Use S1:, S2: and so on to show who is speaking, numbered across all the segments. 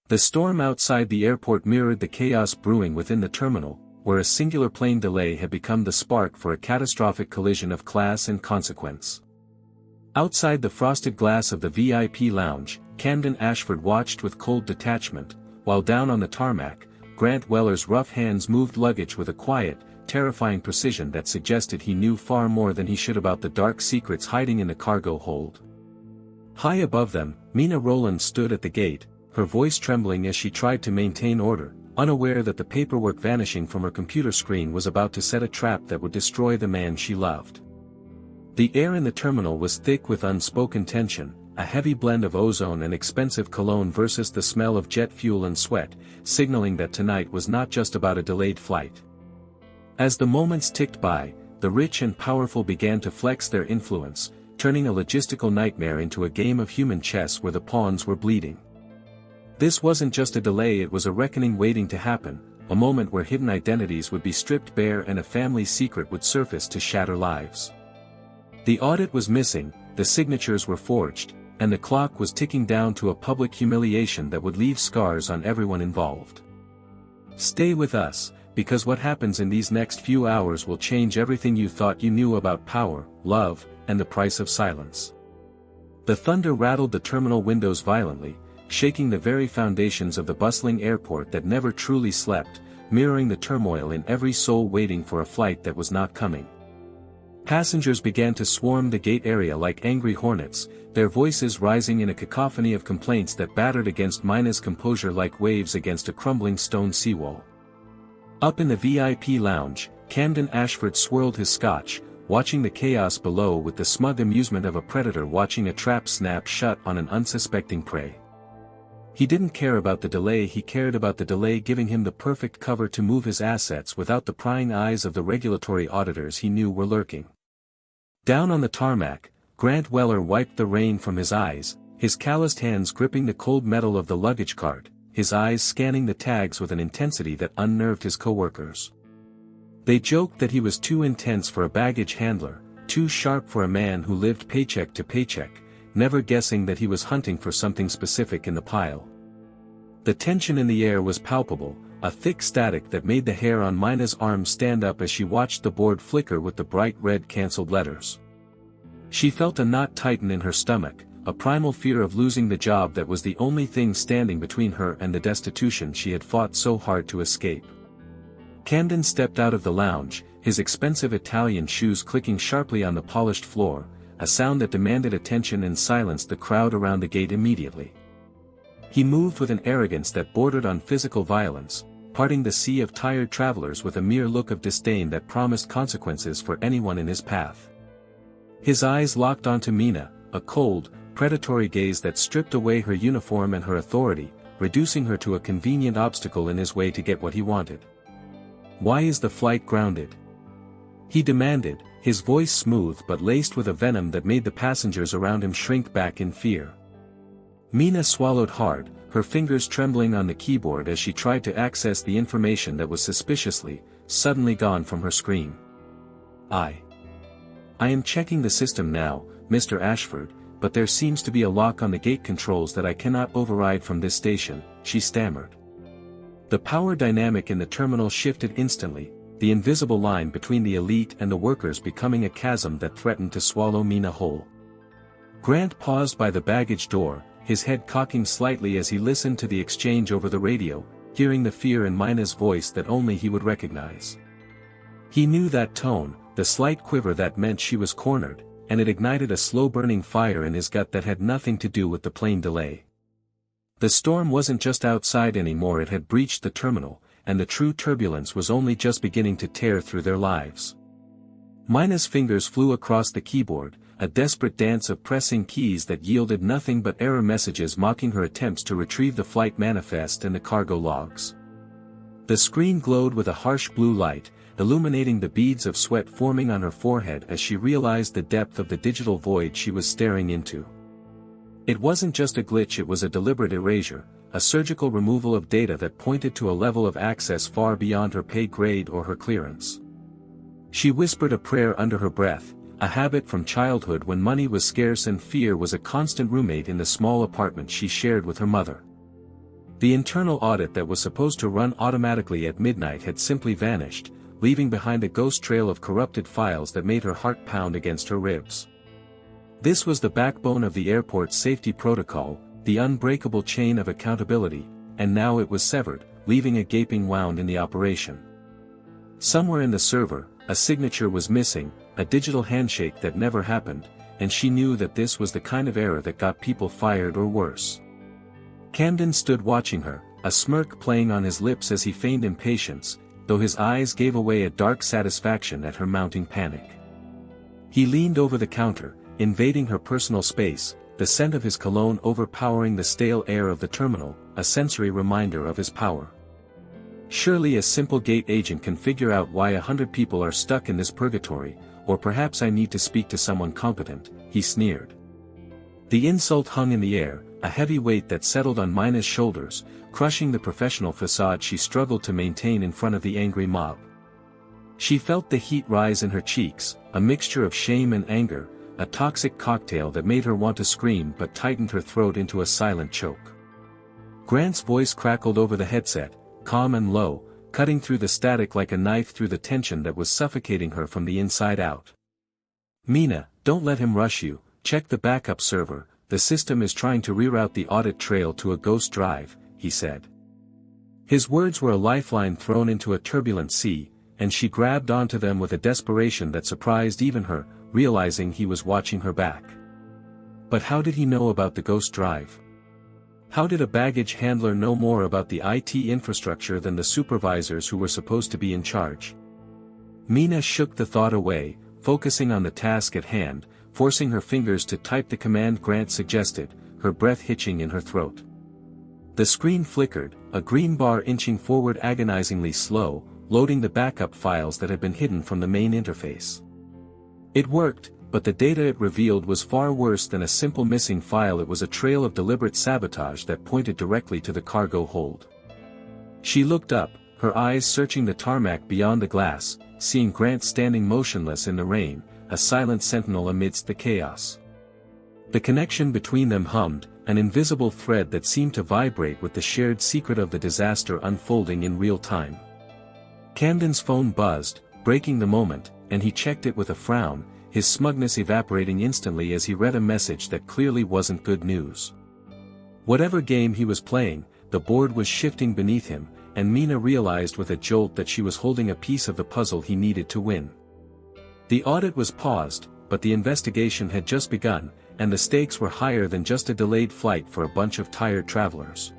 S1: The storm outside the airport mirrored the chaos brewing within the terminal, where a singular plane delay had become the spark for a catastrophic collision of class and consequence. Outside the frosted glass of the VIP lounge, Camden Ashford watched with cold detachment, while down on the tarmac, Grant Weller's rough hands moved luggage with a quiet, terrifying precision that suggested he knew far more than he should about the dark secrets hiding in the cargo hold. High above them, Mina Rowland stood at the gate, her voice trembling as she tried to maintain order, unaware that the paperwork vanishing from her computer screen was about to set a trap that would destroy the man she loved. The air in the terminal was thick with unspoken tension, a heavy blend of ozone and expensive cologne versus the smell of jet fuel and sweat, signaling that tonight was not just about a delayed flight. As the moments ticked by, the rich and powerful began to flex their influence, turning a logistical nightmare into a game of human chess where the pawns were bleeding. This wasn't just a delay, it was a reckoning waiting to happen, a moment where hidden identities would be stripped bare and a family's secret would surface to shatter lives. The audit was missing, the signatures were forged, and the clock was ticking down to a public humiliation that would leave scars on everyone involved. Stay with us, because what happens in these next few hours will change everything you thought you knew about power, love, and the price of silence. The thunder rattled the terminal windows violently, shaking the very foundations of the bustling airport that never truly slept, mirroring the turmoil in every soul waiting for a flight that was not coming. Passengers began to swarm the gate area like angry hornets, their voices rising in a cacophony of complaints that battered against Mina's composure like waves against a crumbling stone seawall. Up in the VIP lounge, Camden Ashford swirled his scotch, watching the chaos below with the smug amusement of a predator watching a trap snap shut on an unsuspecting prey. He didn't care about the delay, he cared about the delay giving him the perfect cover to move his assets without the prying eyes of the regulatory auditors he knew were lurking. Down on the tarmac, Grant Weller wiped the rain from his eyes, his calloused hands gripping the cold metal of the luggage cart, his eyes scanning the tags with an intensity that unnerved his coworkers. They joked that he was too intense for a baggage handler, too sharp for a man who lived paycheck to paycheck, never guessing that he was hunting for something specific in the pile. The tension in the air was palpable, a thick static that made the hair on Mina's arm stand up as she watched the board flicker with the bright red cancelled letters. She felt a knot tighten in her stomach, a primal fear of losing the job that was the only thing standing between her and the destitution she had fought so hard to escape. Camden stepped out of the lounge, his expensive Italian shoes clicking sharply on the polished floor, a sound that demanded attention and silenced the crowd around the gate immediately. He moved with an arrogance that bordered on physical violence, parting the sea of tired travelers with a mere look of disdain that promised consequences for anyone in his path. His eyes locked onto Mina, a cold, predatory gaze that stripped away her uniform and her authority, reducing her to a convenient obstacle in his way to get what he wanted. "Why is the flight grounded?" he demanded, his voice smooth but laced with a venom that made the passengers around him shrink back in fear. Mina swallowed hard, her fingers trembling on the keyboard as she tried to access the information that was suspiciously, suddenly gone from her screen. I am checking the system now, Mr. Ashford, but there seems to be a lock on the gate controls that I cannot override from this station," she stammered. The power dynamic in the terminal shifted instantly, the invisible line between the elite and the workers becoming a chasm that threatened to swallow Mina whole. Grant paused by the baggage door, his head cocking slightly as he listened to the exchange over the radio, hearing the fear in Mina's voice that only he would recognize. He knew that tone, the slight quiver that meant she was cornered, and it ignited a slow-burning fire in his gut that had nothing to do with the plane delay. The storm wasn't just outside anymore, it had breached the terminal, and the true turbulence was only just beginning to tear through their lives. Mina's fingers flew across the keyboard, a desperate dance of pressing keys that yielded nothing but error messages mocking her attempts to retrieve the flight manifest and the cargo logs. The screen glowed with a harsh blue light, illuminating the beads of sweat forming on her forehead as she realized the depth of the digital void she was staring into. It wasn't just a glitch, it was a deliberate erasure, a surgical removal of data that pointed to a level of access far beyond her pay grade or her clearance. She whispered a prayer under her breath, a habit from childhood when money was scarce and fear was a constant roommate in the small apartment she shared with her mother. The internal audit that was supposed to run automatically at midnight had simply vanished, leaving behind a ghost trail of corrupted files that made her heart pound against her ribs. This was the backbone of the airport's safety protocol, the unbreakable chain of accountability, and now it was severed, leaving a gaping wound in the operation. Somewhere in the server, a signature was missing, a digital handshake that never happened, and she knew that this was the kind of error that got people fired or worse. Camden stood watching her, a smirk playing on his lips as he feigned impatience, though his eyes gave away a dark satisfaction at her mounting panic. He leaned over the counter, invading her personal space, the scent of his cologne overpowering the stale air of the terminal, a sensory reminder of his power. Surely a simple gate agent can figure out why 100 people are stuck in this purgatory, or perhaps I need to speak to someone competent, he sneered. The insult hung in the air, a heavy weight that settled on Mina's shoulders, crushing the professional facade she struggled to maintain in front of the angry mob. She felt the heat rise in her cheeks, a mixture of shame and anger, a toxic cocktail that made her want to scream but tightened her throat into a silent choke. Grant's voice crackled over the headset, calm and low, cutting through the static like a knife through the tension that was suffocating her from the inside out. Mina, don't let him rush you, check the backup server, the system is trying to reroute the audit trail to a ghost drive, he said. His words were a lifeline thrown into a turbulent sea, and she grabbed onto them with a desperation that surprised even her, realizing he was watching her back. But how did he know about the ghost drive? How did a baggage handler know more about the IT infrastructure than the supervisors who were supposed to be in charge? Mina shook the thought away, focusing on the task at hand, forcing her fingers to type the command Grant suggested, her breath hitching in her throat. The screen flickered, a green bar inching forward agonizingly slow, loading the backup files that had been hidden from the main interface. It worked, but the data it revealed was far worse than a simple missing file. It was a trail of deliberate sabotage that pointed directly to the cargo hold. She looked up, her eyes searching the tarmac beyond the glass, seeing Grant standing motionless in the rain, a silent sentinel amidst the chaos. The connection between them hummed, an invisible thread that seemed to vibrate with the shared secret of the disaster unfolding in real time. Camden's phone buzzed, breaking the moment, and he checked it with a frown, his smugness evaporating instantly as he read a message that clearly wasn't good news. Whatever game he was playing, the board was shifting beneath him, and Mina realized with a jolt that she was holding a piece of the puzzle he needed to win. The audit was paused, but the investigation had just begun, and the stakes were higher than just a delayed flight for a bunch of tired travelers.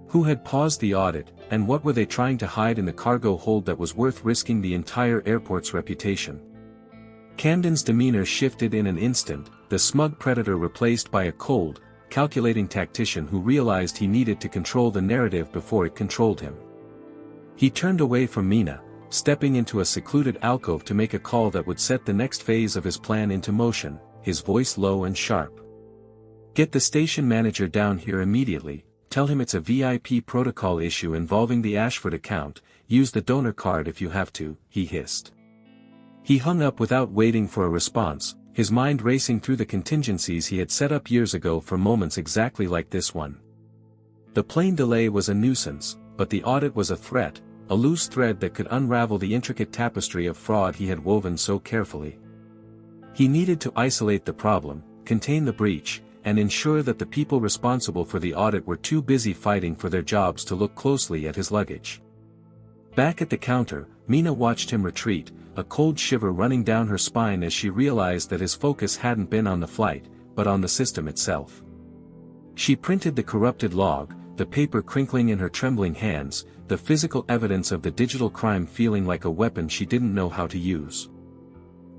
S1: Who had paused the audit, and what were they trying to hide in the cargo hold that was worth risking the entire airport's reputation? Camden's demeanor shifted in an instant, the smug predator replaced by a cold, calculating tactician who realized he needed to control the narrative before it controlled him. He turned away from Mina, stepping into a secluded alcove to make a call that would set the next phase of his plan into motion, his voice low and sharp. "Get the station manager down here immediately, tell him it's a VIP protocol issue involving the Ashford account, use the donor card if you have to," he hissed. He hung up without waiting for a response, his mind racing through the contingencies he had set up years ago for moments exactly like this one. The plane delay was a nuisance, but the audit was a threat, a loose thread that could unravel the intricate tapestry of fraud he had woven so carefully. He needed to isolate the problem, contain the breach, and ensure that the people responsible for the audit were too busy fighting for their jobs to look closely at his luggage. Back at the counter, Mina watched him retreat, a cold shiver running down her spine as she realized that his focus hadn't been on the flight, but on the system itself. She printed the corrupted log, the paper crinkling in her trembling hands, the physical evidence of the digital crime feeling like a weapon she didn't know how to use.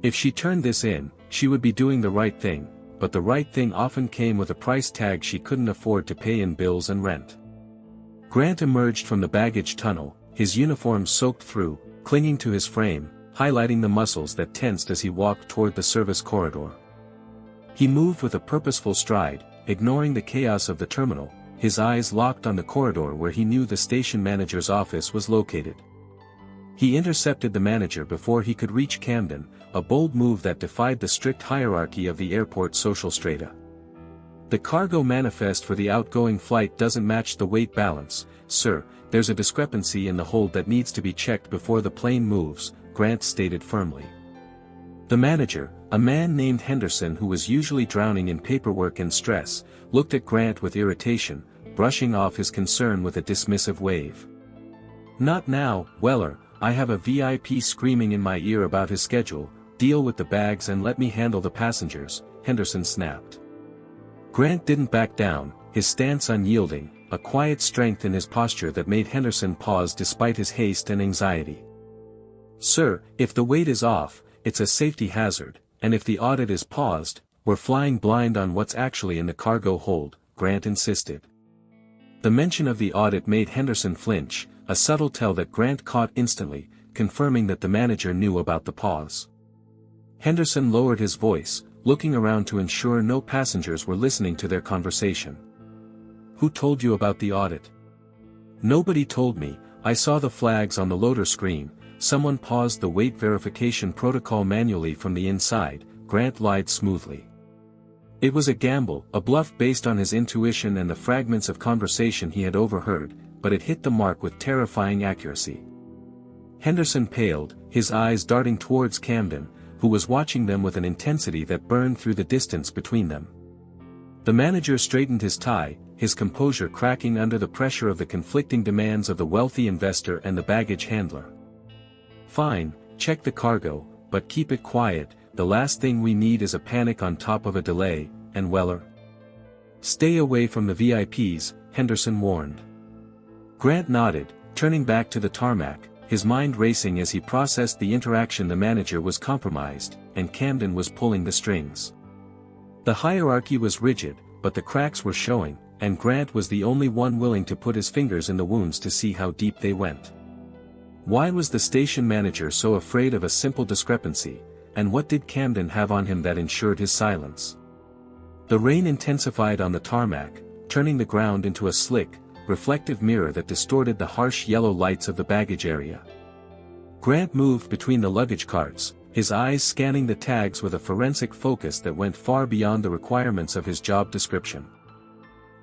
S1: If she turned this in, she would be doing the right thing, but the right thing often came with a price tag she couldn't afford to pay in bills and rent. Grant emerged from the baggage tunnel, his uniform soaked through, clinging to his frame, highlighting the muscles that tensed as he walked toward the service corridor. He moved with a purposeful stride, ignoring the chaos of the terminal, his eyes locked on the corridor where he knew the station manager's office was located. He intercepted the manager before he could reach Camden, a bold move that defied the strict hierarchy of the airport social strata. The cargo manifest for the outgoing flight doesn't match the weight balance, sir. There's a discrepancy in the hold that needs to be checked before the plane moves, Grant stated firmly. The manager, a man named Henderson who was usually drowning in paperwork and stress, looked at Grant with irritation, brushing off his concern with a dismissive wave. Not now, Weller, I have a VIP screaming in my ear about his schedule. Deal with the bags and let me handle the passengers, Henderson snapped. Grant didn't back down, his stance unyielding, a quiet strength in his posture that made Henderson pause despite his haste and anxiety. Sir, if the weight is off, it's a safety hazard, and if the audit is paused, we're flying blind on what's actually in the cargo hold, Grant insisted. The mention of the audit made Henderson flinch, a subtle tell that Grant caught instantly, confirming that the manager knew about the pause. Henderson lowered his voice, looking around to ensure no passengers were listening to their conversation. Who told you about the audit? Nobody told me. I saw the flags on the loader screen. Someone paused the weight verification protocol manually from the inside, Grant lied smoothly. It was a gamble, a bluff based on his intuition and the fragments of conversation he had overheard, but it hit the mark with terrifying accuracy. Henderson paled, his eyes darting towards Camden, who was watching them with an intensity that burned through the distance between them. The manager straightened his tie, his composure cracking under the pressure of the conflicting demands of the wealthy investor and the baggage handler. Fine, check the cargo, but keep it quiet. The last thing we need is a panic on top of a delay, and Weller. Stay away from the VIPs, Henderson warned. Grant nodded, turning back to the tarmac, his mind racing as he processed the interaction. The manager was compromised, and Camden was pulling the strings. The hierarchy was rigid, but the cracks were showing, and Grant was the only one willing to put his fingers in the wounds to see how deep they went. Why was the station manager so afraid of a simple discrepancy, and what did Camden have on him that ensured his silence? The rain intensified on the tarmac, turning the ground into a slick, reflective mirror that distorted the harsh yellow lights of the baggage area. Grant moved between the luggage carts, his eyes scanning the tags with a forensic focus that went far beyond the requirements of his job description.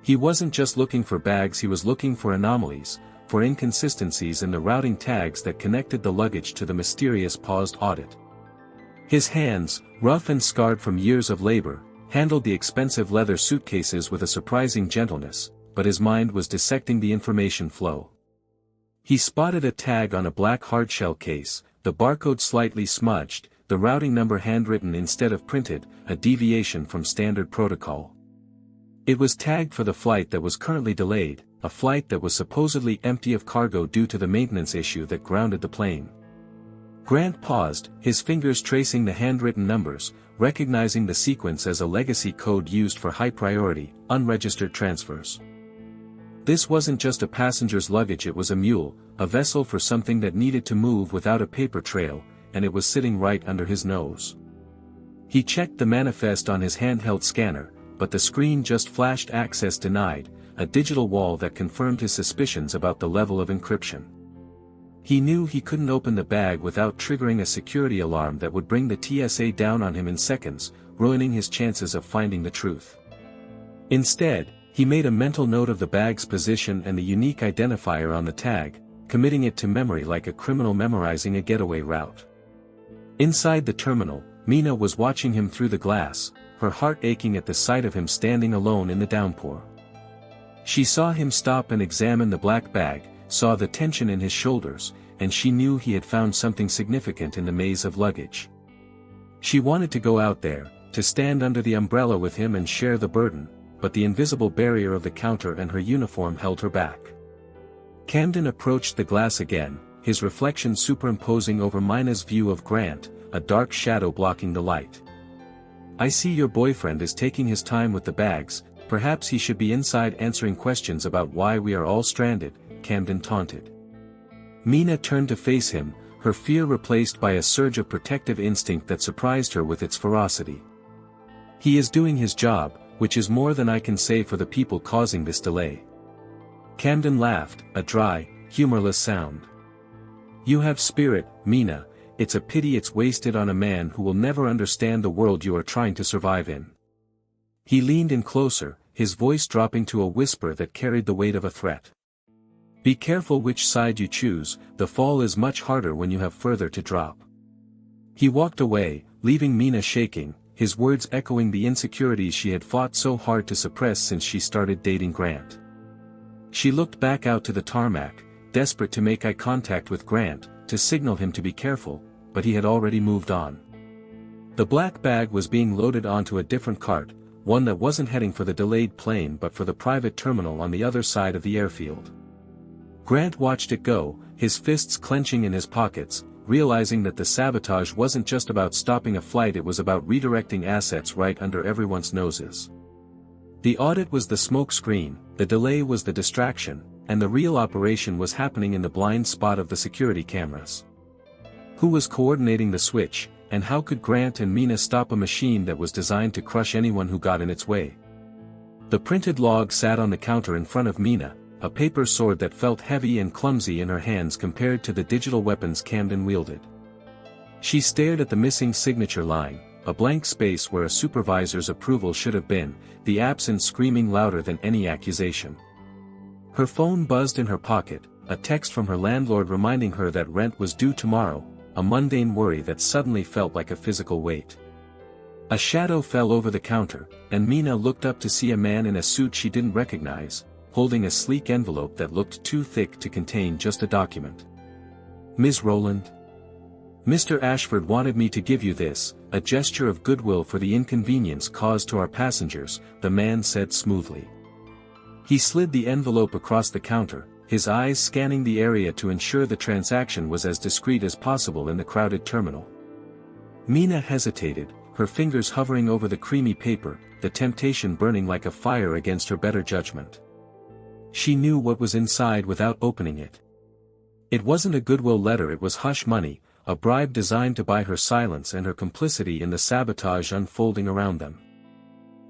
S1: He wasn't just looking for bags, he was looking for anomalies, for inconsistencies in the routing tags that connected the luggage to the mysterious paused audit. His hands, rough and scarred from years of labor, handled the expensive leather suitcases with a surprising gentleness, but his mind was dissecting the information flow. He spotted a tag on a black hardshell case, the barcode slightly smudged, the routing number handwritten instead of printed, a deviation from standard protocol. It was tagged for the flight that was currently delayed, a flight that was supposedly empty of cargo due to the maintenance issue that grounded the plane. Grant paused, his fingers tracing the handwritten numbers, recognizing the sequence as a legacy code used for high-priority, unregistered transfers. This wasn't just a passenger's luggage, it was a mule, a vessel for something that needed to move without a paper trail, and it was sitting right under his nose. He checked the manifest on his handheld scanner, but the screen just flashed access denied, a digital wall that confirmed his suspicions about the level of encryption. He knew he couldn't open the bag without triggering a security alarm that would bring the TSA down on him in seconds, ruining his chances of finding the truth. Instead, he made a mental note of the bag's position and the unique identifier on the tag, committing it to memory like a criminal memorizing a getaway route. Inside the terminal, Mina was watching him through the glass, her heart aching at the sight of him standing alone in the downpour. She saw him stop and examine the black bag, saw the tension in his shoulders, and she knew he had found something significant in the maze of luggage. She wanted to go out there, to stand under the umbrella with him and share the burden, but the invisible barrier of the counter and her uniform held her back. Camden approached the glass again, his reflection superimposing over Mina's view of Grant, a dark shadow blocking the light. "I see your boyfriend is taking his time with the bags, perhaps he should be inside answering questions about why we are all stranded," Camden taunted. Mina turned to face him, her fear replaced by a surge of protective instinct that surprised her with its ferocity. "He is doing his job, which is more than I can say for the people causing this delay." Camden laughed, a dry, humorless sound. "You have spirit, Mina, it's a pity it's wasted on a man who will never understand the world you are trying to survive in." He leaned in closer, his voice dropping to a whisper that carried the weight of a threat. Be careful which side you choose, the fall is much harder when you have further to drop. He walked away, leaving Mina shaking, his words echoing the insecurities she had fought so hard to suppress since she started dating Grant. She looked back out to the tarmac, desperate to make eye contact with Grant, to signal him to be careful, but he had already moved on. The black bag was being loaded onto a different cart, one that wasn't heading for the delayed plane but for the private terminal on the other side of the airfield. Grant watched it go, his fists clenching in his pockets, realizing that the sabotage wasn't just about stopping a flight, it was about redirecting assets right under everyone's noses. The audit was the smoke screen, the delay was the distraction, and the real operation was happening in the blind spot of the security cameras. Who was coordinating the switch, and how could Grant and Mina stop a machine that was designed to crush anyone who got in its way? The printed log sat on the counter in front of Mina, a paper sword that felt heavy and clumsy in her hands compared to the digital weapons Camden wielded. She stared at the missing signature line, a blank space where a supervisor's approval should have been, the absence screaming louder than any accusation. Her phone buzzed in her pocket, a text from her landlord reminding her that rent was due tomorrow, a mundane worry that suddenly felt like a physical weight. A shadow fell over the counter, and Mina looked up to see a man in a suit she didn't recognize, holding a sleek envelope that looked too thick to contain just a document. Ms. Rowland? Mr. Ashford wanted me to give you this, a gesture of goodwill for the inconvenience caused to our passengers, the man said smoothly. He slid the envelope across the counter, his eyes scanning the area to ensure the transaction was as discreet as possible in the crowded terminal. Mina hesitated, her fingers hovering over the creamy paper, the temptation burning like a fire against her better judgment. She knew what was inside without opening it. It wasn't a goodwill letter, it was hush money, a bribe designed to buy her silence and her complicity in the sabotage unfolding around them.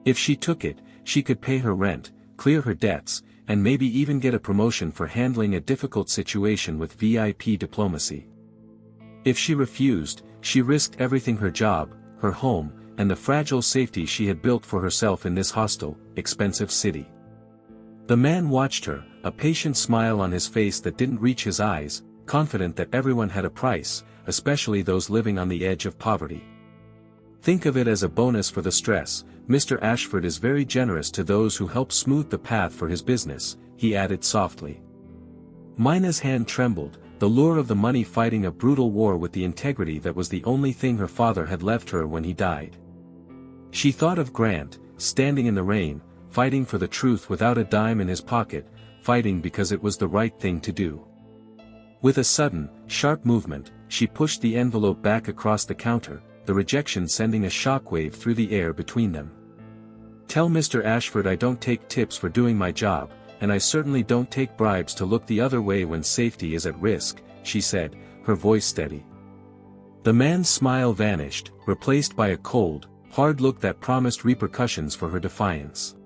S1: If she took it, she could pay her rent, clear her debts, and maybe even get a promotion for handling a difficult situation with VIP diplomacy. If she refused, she risked everything: her job, her home, and the fragile safety she had built for herself in this hostile, expensive city. The man watched her, a patient smile on his face that didn't reach his eyes, confident that everyone had a price, especially those living on the edge of poverty. Think of it as a bonus for the stress. Mr. Ashford is very generous to those who help smooth the path for his business, he added softly. Mina's hand trembled, the lure of the money fighting a brutal war with the integrity that was the only thing her father had left her when he died. She thought of Grant, standing in the rain, fighting for the truth without a dime in his pocket, fighting because it was the right thing to do. With a sudden, sharp movement, she pushed the envelope back across the counter, the rejection sending a shockwave through the air between them. Tell Mr. Ashford I don't take tips for doing my job, and I certainly don't take bribes to look the other way when safety is at risk, she said, her voice steady. The man's smile vanished, replaced by a cold, hard look that promised repercussions for her defiance.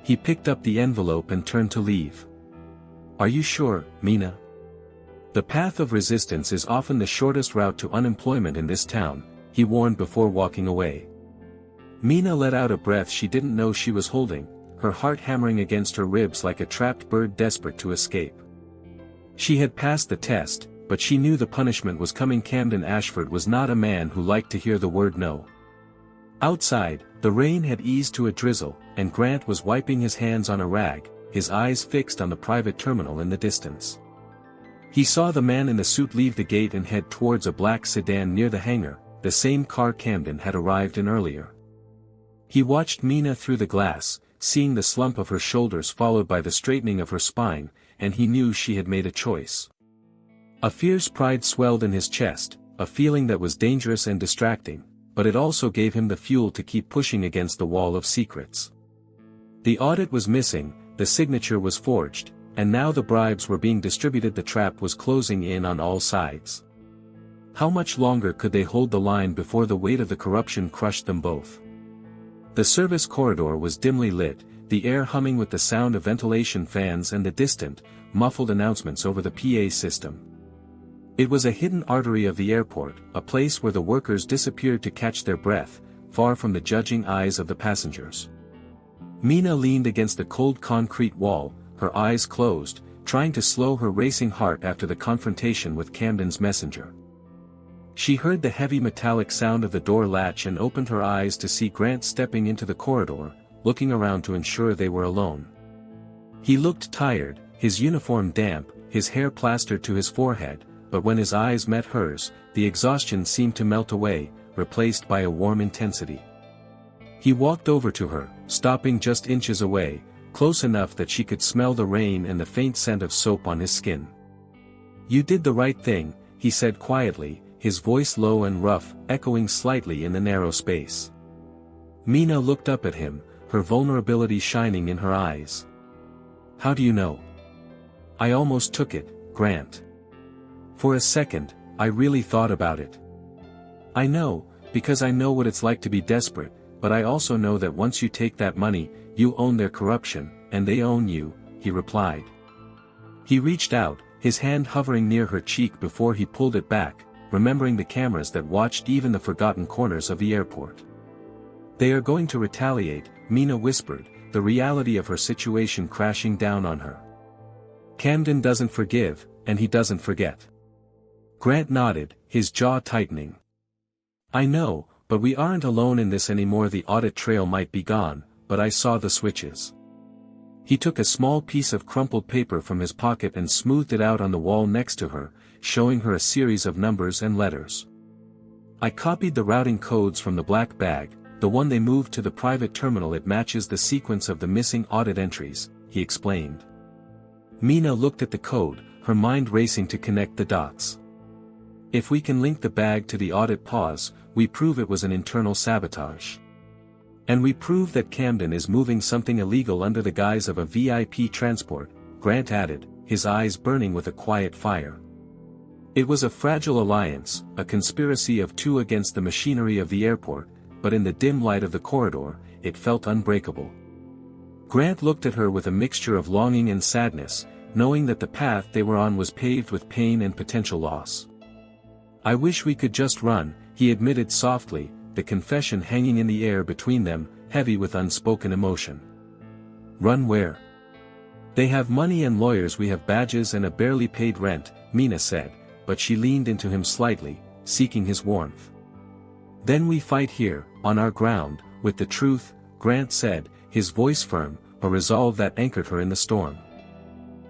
S1: He picked up the envelope and turned to leave. Are you sure, Mina? The path of resistance is often the shortest route to unemployment in this town, he warned before walking away. Mina let out a breath she didn't know she was holding, her heart hammering against her ribs like a trapped bird desperate to escape. She had passed the test, but she knew the punishment was coming. Camden Ashford was not a man who liked to hear the word no. Outside, the rain had eased to a drizzle, and Grant was wiping his hands on a rag, his eyes fixed on the private terminal in the distance. He saw the man in the suit leave the gate and head towards a black sedan near the hangar, the same car Camden had arrived in earlier. He watched Mina through the glass, seeing the slump of her shoulders followed by the straightening of her spine, and he knew she had made a choice. A fierce pride swelled in his chest, a feeling that was dangerous and distracting, but it also gave him the fuel to keep pushing against the wall of secrets. The audit was missing, the signature was forged, and now the bribes were being distributed. The trap was closing in on all sides. How much longer could they hold the line before the weight of the corruption crushed them both? The service corridor was dimly lit, the air humming with the sound of ventilation fans and the distant, muffled announcements over the PA system. It was a hidden artery of the airport, a place where the workers disappeared to catch their breath, far from the judging eyes of the passengers. Mina leaned against the cold concrete wall, her eyes closed, trying to slow her racing heart after the confrontation with Camden's messenger. She heard the heavy metallic sound of the door latch and opened her eyes to see Grant stepping into the corridor, looking around to ensure they were alone. He looked tired, his uniform damp, his hair plastered to his forehead, but when his eyes met hers, the exhaustion seemed to melt away, replaced by a warm intensity. He walked over to her, stopping just inches away, close enough that she could smell the rain and the faint scent of soap on his skin. "You did the right thing," he said quietly, his voice low and rough, echoing slightly in the narrow space. Mina looked up at him, her vulnerability shining in her eyes. "How do you know?" "I almost took it, Grant. For a second, I really thought about it. I know, because I know what it's like to be desperate, but I also know that once you take that money, you own their corruption, and they own you," he replied. He reached out, his hand hovering near her cheek before he pulled it back, remembering the cameras that watched even the forgotten corners of the airport. "They are going to retaliate," Mina whispered, the reality of her situation crashing down on her. "Camden doesn't forgive, and he doesn't forget." Grant nodded, his jaw tightening. "I know, but we aren't alone in this anymore. The audit trail might be gone, but I saw the switches." He took a small piece of crumpled paper from his pocket and smoothed it out on the wall next to her, showing her a series of numbers and letters. "I copied the routing codes from the black bag, the one they moved to the private terminal. It matches the sequence of the missing audit entries," he explained. Mina looked at the code, her mind racing to connect the dots. "If we can link the bag to the audit pause, we prove it was an internal sabotage. And we prove that Camden is moving something illegal under the guise of a VIP transport," Grant added, his eyes burning with a quiet fire. It was a fragile alliance, a conspiracy of two against the machinery of the airport, but in the dim light of the corridor, it felt unbreakable. Grant looked at her with a mixture of longing and sadness, knowing that the path they were on was paved with pain and potential loss. "I wish we could just run," he admitted softly, the confession hanging in the air between them, heavy with unspoken emotion. "Run where?" "They have money and lawyers, we have badges and a barely paid rent," Mina said, but she leaned into him slightly, seeking his warmth. "Then we fight here, on our ground, with the truth," Grant said, his voice firm, a resolve that anchored her in the storm.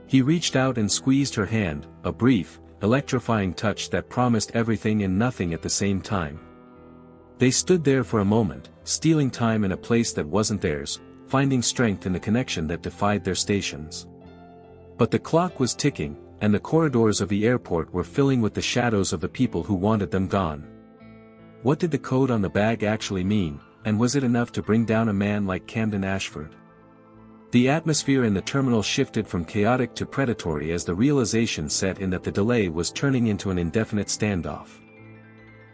S1: He reached out and squeezed her hand, a brief, electrifying touch that promised everything and nothing at the same time. They stood there for a moment, stealing time in a place that wasn't theirs, finding strength in the connection that defied their stations. But the clock was ticking, and the corridors of the airport were filling with the shadows of the people who wanted them gone. What did the code on the bag actually mean, and was it enough to bring down a man like Camden Ashford? The atmosphere in the terminal shifted from chaotic to predatory as the realization set in that the delay was turning into an indefinite standoff.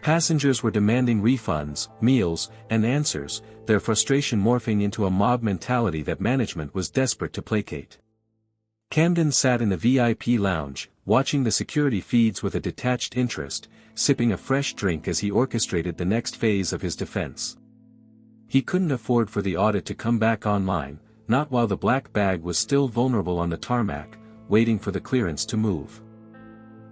S1: Passengers were demanding refunds, meals, and answers, their frustration morphing into a mob mentality that management was desperate to placate. Camden sat in the VIP lounge, watching the security feeds with a detached interest, sipping a fresh drink as he orchestrated the next phase of his defense. He couldn't afford for the audit to come back online, not while the black bag was still vulnerable on the tarmac, waiting for the clearance to move.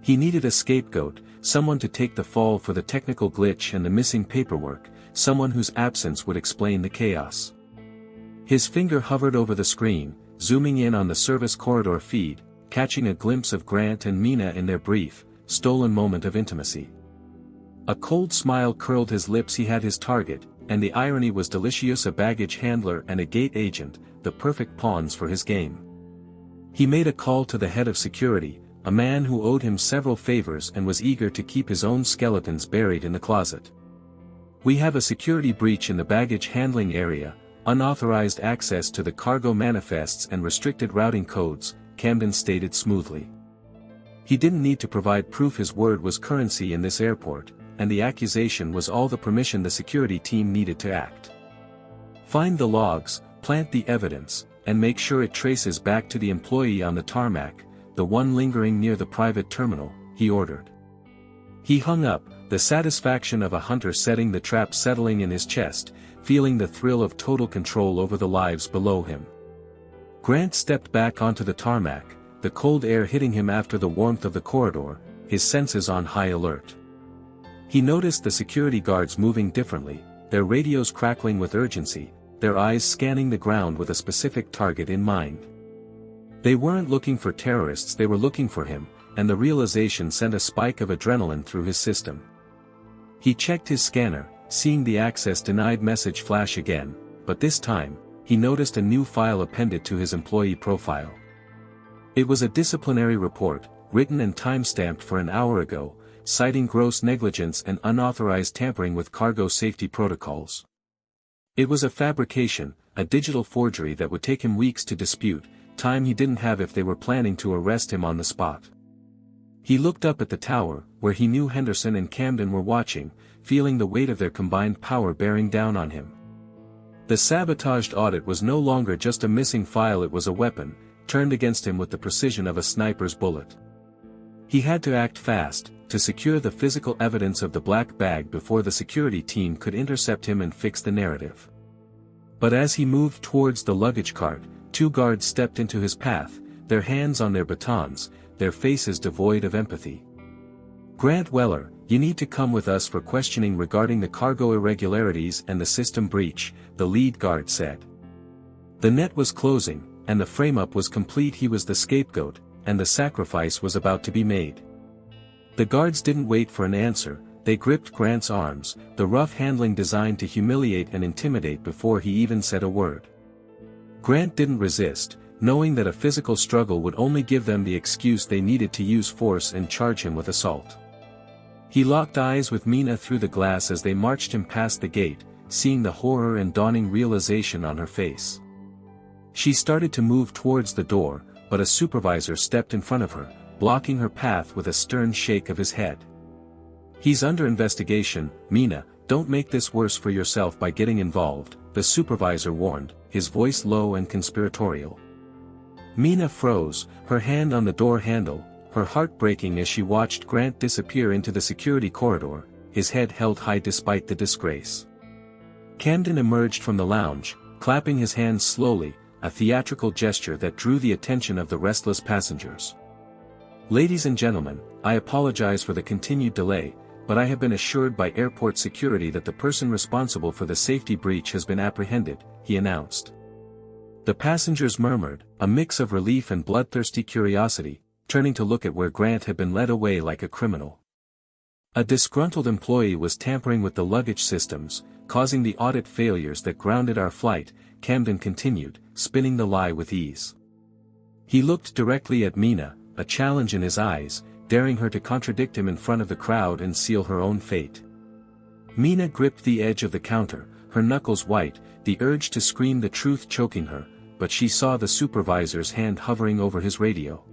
S1: He needed a scapegoat, someone to take the fall for the technical glitch and the missing paperwork, someone whose absence would explain the chaos. His finger hovered over the screen, zooming in on the service corridor feed, catching a glimpse of Grant and Mina in their brief, stolen moment of intimacy. A cold smile curled his lips. He had his target, and the irony was delicious. A baggage handler and a gate agent, the perfect pawns for his game. He made a call to the head of security, a man who owed him several favors and was eager to keep his own skeletons buried in the closet. "We have a security breach in the baggage handling area, unauthorized access to the cargo manifests and restricted routing codes," Camden stated smoothly. He didn't need to provide proof. His word was currency in this airport, and the accusation was all the permission the security team needed to act. "Find the logs, plant the evidence, and make sure it traces back to the employee on the tarmac, the one lingering near the private terminal," he ordered. He hung up, the satisfaction of a hunter setting the trap settling in his chest, feeling the thrill of total control over the lives below him. Grant stepped back onto the tarmac, the cold air hitting him after the warmth of the corridor, his senses on high alert. He noticed the security guards moving differently, their radios crackling with urgency, their eyes scanning the ground with a specific target in mind. They weren't looking for terrorists, they were looking for him, and the realization sent a spike of adrenaline through his system. He checked his scanner, seeing the access denied message flash again, but this time, he noticed a new file appended to his employee profile. It was a disciplinary report, written and time-stamped for an hour ago, citing gross negligence and unauthorized tampering with cargo safety protocols. It was a fabrication, a digital forgery that would take him weeks to dispute, time he didn't have if they were planning to arrest him on the spot. He looked up at the tower, where he knew Henderson and Camden were watching, feeling the weight of their combined power bearing down on him. The sabotaged audit was no longer just a missing file, it was a weapon, turned against him with the precision of a sniper's bullet. He had to act fast, to secure the physical evidence of the black bag before the security team could intercept him and fix the narrative. But as he moved towards the luggage cart, 2 guards stepped into his path, their hands on their batons, their faces devoid of empathy. "Grant Weller, you need to come with us for questioning regarding the cargo irregularities and the system breach," the lead guard said. The net was closing, and the frame-up was complete. He was the scapegoat, and the sacrifice was about to be made. The guards didn't wait for an answer, they gripped Grant's arms, the rough handling designed to humiliate and intimidate before he even said a word. Grant didn't resist, knowing that a physical struggle would only give them the excuse they needed to use force and charge him with assault. He locked eyes with Mina through the glass as they marched him past the gate, seeing the horror and dawning realization on her face. She started to move towards the door, but a supervisor stepped in front of her, blocking her path with a stern shake of his head. "He's under investigation, Mina, don't make this worse for yourself by getting involved," the supervisor warned, his voice low and conspiratorial. Mina froze, her hand on the door handle, her heart breaking as she watched Grant disappear into the security corridor, his head held high despite the disgrace. Camden emerged from the lounge, clapping his hands slowly, a theatrical gesture that drew the attention of the restless passengers. "Ladies and gentlemen, I apologize for the continued delay, but I have been assured by airport security that the person responsible for the safety breach has been apprehended," he announced. The passengers murmured, a mix of relief and bloodthirsty curiosity, turning to look at where Grant had been led away like a criminal. A disgruntled employee was tampering with the luggage systems, causing the audit failures that grounded our flight, Camden continued, spinning the lie with ease. He looked directly at Mina, a challenge in his eyes, daring her to contradict him in front of the crowd and seal her own fate. Mina gripped the edge of the counter, her knuckles white, the urge to scream the truth choking her, but she saw the supervisor's hand hovering over his radio.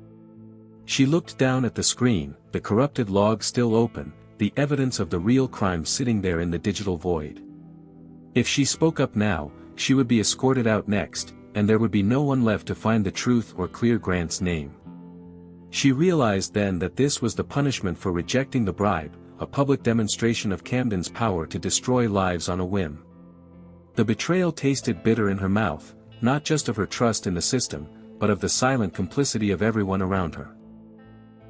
S1: She looked down at the screen, the corrupted log still open, the evidence of the real crime sitting there in the digital void. If she spoke up now, she would be escorted out next, and there would be no one left to find the truth or clear Grant's name. She realized then that this was the punishment for rejecting the bribe, a public demonstration of Camden's power to destroy lives on a whim. The betrayal tasted bitter in her mouth, not just of her trust in the system, but of the silent complicity of everyone around her.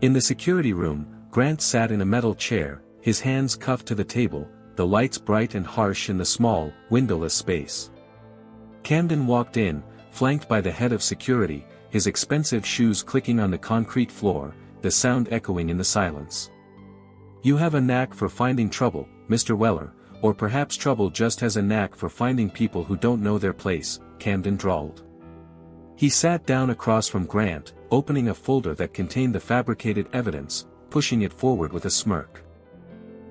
S1: In the security room, Grant sat in a metal chair, his hands cuffed to the table, the lights bright and harsh in the small, windowless space. Camden walked in, flanked by the head of security, his expensive shoes clicking on the concrete floor, the sound echoing in the silence. "You have a knack for finding trouble, Mr. Weller, or perhaps trouble just has a knack for finding people who don't know their place," Camden drawled. He sat down across from Grant, opening a folder that contained the fabricated evidence, pushing it forward with a smirk.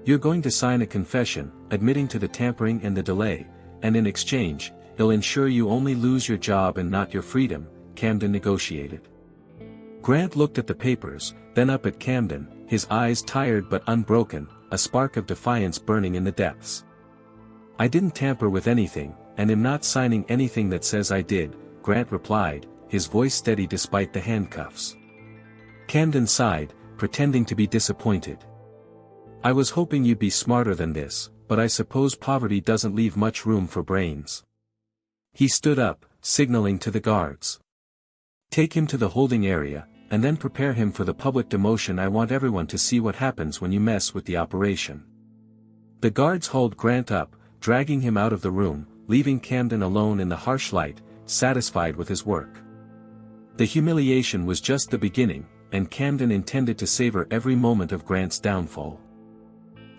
S1: "You're going to sign a confession, admitting to the tampering and the delay, and in exchange, he'll ensure you only lose your job and not your freedom," Camden negotiated. Grant looked at the papers, then up at Camden, his eyes tired but unbroken, a spark of defiance burning in the depths. "I didn't tamper with anything, and am not signing anything that says I did," Grant replied, his voice steady despite the handcuffs. Camden sighed, pretending to be disappointed. I was hoping you'd be smarter than this, but I suppose poverty doesn't leave much room for brains. He stood up, signaling to the guards. Take him to the holding area, and then prepare him for the public demotion. I want everyone to see what happens when you mess with the operation. The guards hauled Grant up, dragging him out of the room, leaving Camden alone in the harsh light, satisfied with his work. The humiliation was just the beginning, and Camden intended to savor every moment of Grant's downfall.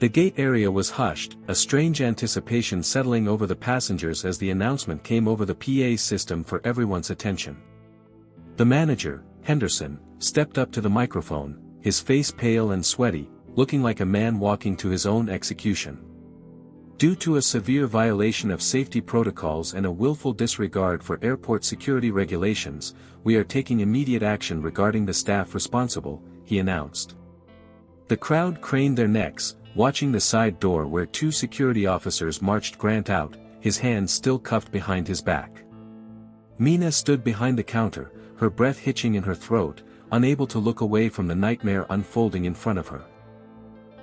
S1: The gate area was hushed, a strange anticipation settling over the passengers as the announcement came over the PA system for everyone's attention. The manager, Henderson, stepped up to the microphone, his face pale and sweaty, looking like a man walking to his own execution. Due to a severe violation of safety protocols and a willful disregard for airport security regulations, we are taking immediate action regarding the staff responsible, he announced. The crowd craned their necks, watching the side door where two security officers marched Grant out, his hands still cuffed behind his back. Mina stood behind the counter, her breath hitching in her throat, unable to look away from the nightmare unfolding in front of her.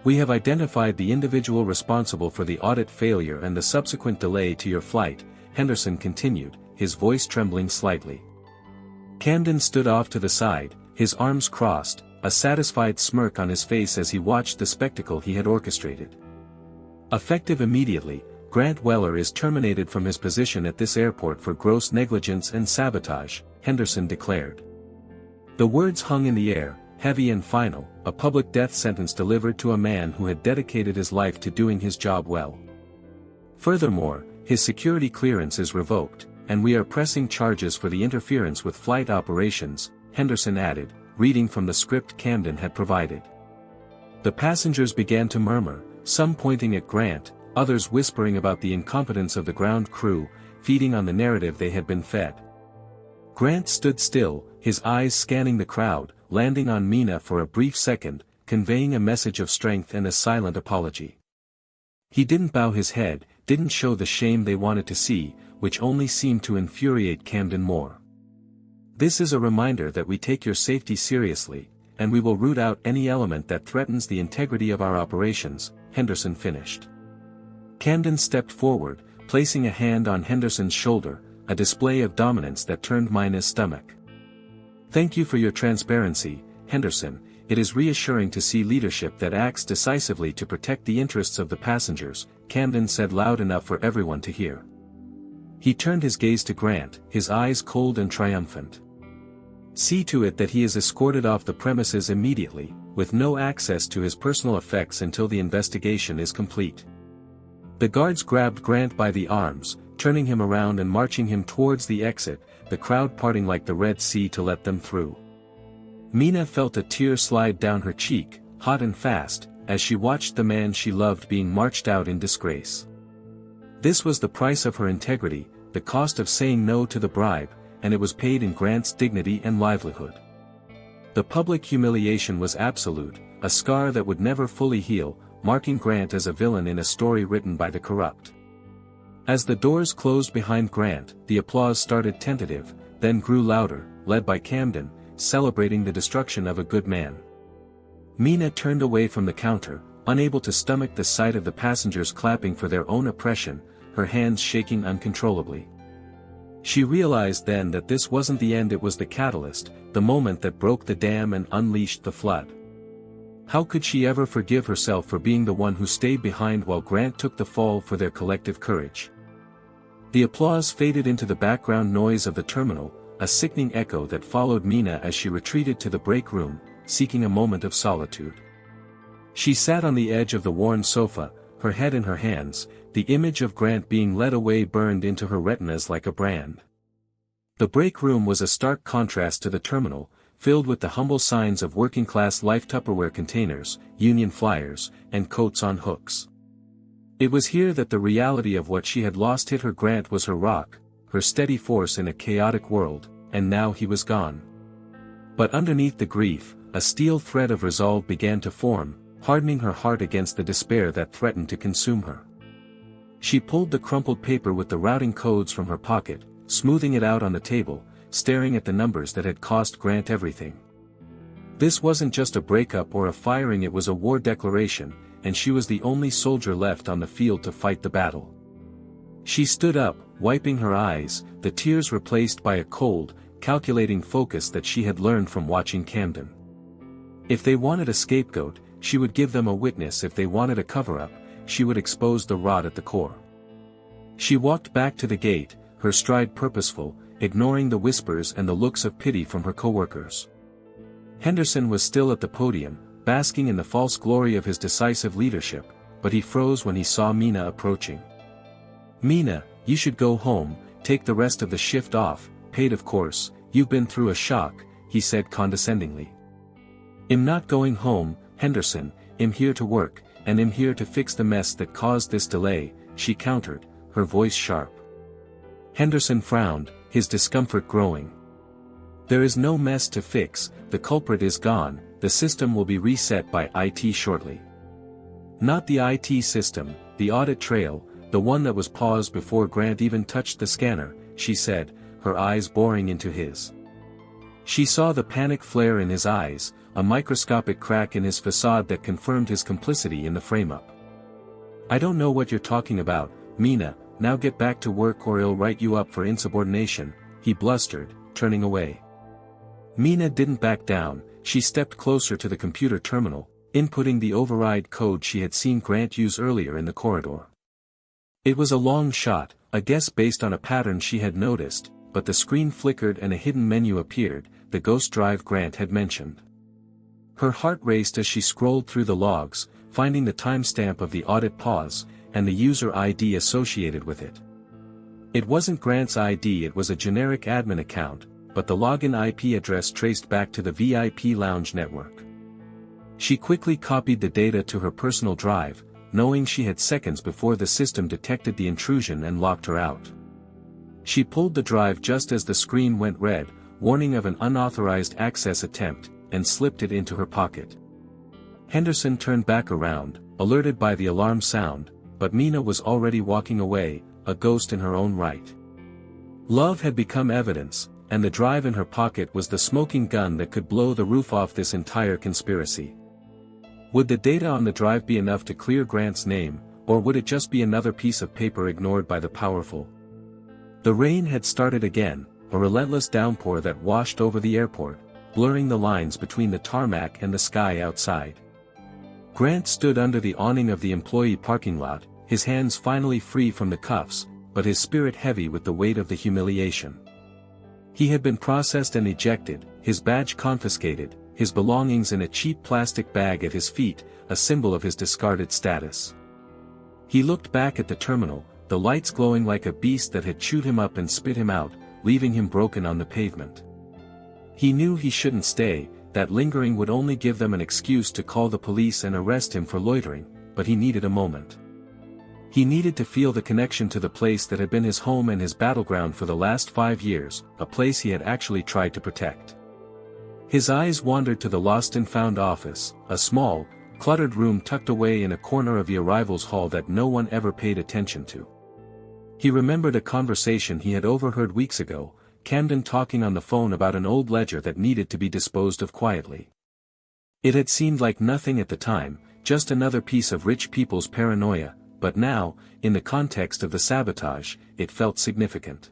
S1: We have identified the individual responsible for the audit failure and the subsequent delay to your flight, Henderson continued, his voice trembling slightly. Camden stood off to the side, his arms crossed, a satisfied smirk on his face as he watched the spectacle he had orchestrated. Effective immediately, Grant Weller is terminated from his position at this airport for gross negligence and sabotage, Henderson declared. The words hung in the air, heavy and final, a public death sentence delivered to a man who had dedicated his life to doing his job well. Furthermore, his security clearance is revoked, and we are pressing charges for the interference with flight operations, Henderson added, reading from the script Camden had provided. The passengers began to murmur, some pointing at Grant, others whispering about the incompetence of the ground crew, feeding on the narrative they had been fed. Grant stood still, his eyes scanning the crowd, landing on Mina for a brief second, conveying a message of strength and a silent apology. He didn't bow his head, didn't show the shame they wanted to see, which only seemed to infuriate Camden more. This is a reminder that we take your safety seriously, and we will root out any element that threatens the integrity of our operations, Henderson finished. Camden stepped forward, placing a hand on Henderson's shoulder, a display of dominance that turned Mina's stomach. Thank you for your transparency, Henderson. It is reassuring to see leadership that acts decisively to protect the interests of the passengers, Camden said loud enough for everyone to hear. He turned his gaze to Grant, his eyes cold and triumphant. See to it that he is escorted off the premises immediately, with no access to his personal effects until the investigation is complete. The guards grabbed Grant by the arms, turning him around and marching him towards the exit, the crowd parting like the Red Sea to let them through. Mina felt a tear slide down her cheek, hot and fast, as she watched the man she loved being marched out in disgrace. This was the price of her integrity, the cost of saying no to the bribe, and it was paid in Grant's dignity and livelihood. The public humiliation was absolute, a scar that would never fully heal, marking Grant as a villain in a story written by the corrupt. As the doors closed behind Grant, the applause started tentative, then grew louder, led by Camden, celebrating the destruction of a good man. Mina turned away from the counter, unable to stomach the sight of the passengers clapping for their own oppression, her hands shaking uncontrollably. She realized then that this wasn't the end, it was the catalyst, the moment that broke the dam and unleashed the flood. How could she ever forgive herself for being the one who stayed behind while Grant took the fall for their collective courage? The applause faded into the background noise of the terminal, a sickening echo that followed Mina as she retreated to the break room, seeking a moment of solitude. She sat on the edge of the worn sofa, her head in her hands, the image of Grant being led away burned into her retinas like a brand. The break room was a stark contrast to the terminal, filled with the humble signs of working-class life: Tupperware containers, union flyers, and coats on hooks. It was here that the reality of what she had lost hit her. Grant was her rock, her steady force in a chaotic world, and now he was gone. But underneath the grief, a steel thread of resolve began to form, hardening her heart against the despair that threatened to consume her. She pulled the crumpled paper with the routing codes from her pocket, smoothing it out on the table, staring at the numbers that had cost Grant everything. This wasn't just a breakup or a firing, it was a war declaration, and she was the only soldier left on the field to fight the battle. She stood up, wiping her eyes, the tears replaced by a cold, calculating focus that she had learned from watching Camden. If they wanted a scapegoat, she would give them a witness. If they wanted a cover-up, she would expose the rot at the core. She walked back to the gate, her stride purposeful, ignoring the whispers and the looks of pity from her co-workers. Henderson was still at the podium, basking in the false glory of his decisive leadership, but he froze when he saw Mina approaching. "Mina, you should go home, take the rest of the shift off, paid of course, you've been through a shock," he said condescendingly. "I'm not going home, Henderson, I'm here to work, and I'm here to fix the mess that caused this delay," she countered, her voice sharp. Henderson frowned, his discomfort growing. "There is no mess to fix, the culprit is gone, the system will be reset by IT shortly." "Not the IT system, the audit trail, the one that was paused before Grant even touched the scanner," she said, her eyes boring into his. She saw the panic flare in his eyes, a microscopic crack in his facade that confirmed his complicity in the frame-up. "I don't know what you're talking about, Mina, now get back to work or I'll write you up for insubordination," he blustered, turning away. Mina didn't back down, she stepped closer to the computer terminal, inputting the override code she had seen Grant use earlier in the corridor. It was a long shot, a guess based on a pattern she had noticed, but the screen flickered and a hidden menu appeared, the ghost drive Grant had mentioned. Her heart raced as she scrolled through the logs, finding the timestamp of the audit pause, and the user ID associated with it. It wasn't Grant's ID, it was a generic admin account, but the login IP address traced back to the VIP lounge network. She quickly copied the data to her personal drive, knowing she had seconds before the system detected the intrusion and locked her out. She pulled the drive just as the screen went red, warning of an unauthorized access attempt, and slipped it into her pocket. Henderson turned back around, alerted by the alarm sound, but Mina was already walking away, a ghost in her own right. Love had become evidence, and the drive in her pocket was the smoking gun that could blow the roof off this entire conspiracy. Would the data on the drive be enough to clear Grant's name, or would it just be another piece of paper ignored by the powerful? The rain had started again, a relentless downpour that washed over the airport, blurring the lines between the tarmac and the sky outside. Grant stood under the awning of the employee parking lot, his hands finally free from the cuffs, but his spirit heavy with the weight of the humiliation. He had been processed and ejected, his badge confiscated, his belongings in a cheap plastic bag at his feet, a symbol of his discarded status. He looked back at the terminal, the lights glowing like a beast that had chewed him up and spit him out, leaving him broken on the pavement. He knew he shouldn't stay, that lingering would only give them an excuse to call the police and arrest him for loitering, but he needed a moment. He needed to feel the connection to the place that had been his home and his battleground for the last 5 years, a place he had actually tried to protect. His eyes wandered to the lost and found office, a small, cluttered room tucked away in a corner of the arrivals hall that no one ever paid attention to. He remembered a conversation he had overheard weeks ago, Camden talking on the phone about an old ledger that needed to be disposed of quietly. It had seemed like nothing at the time, just another piece of rich people's paranoia, but now, in the context of the sabotage, it felt significant.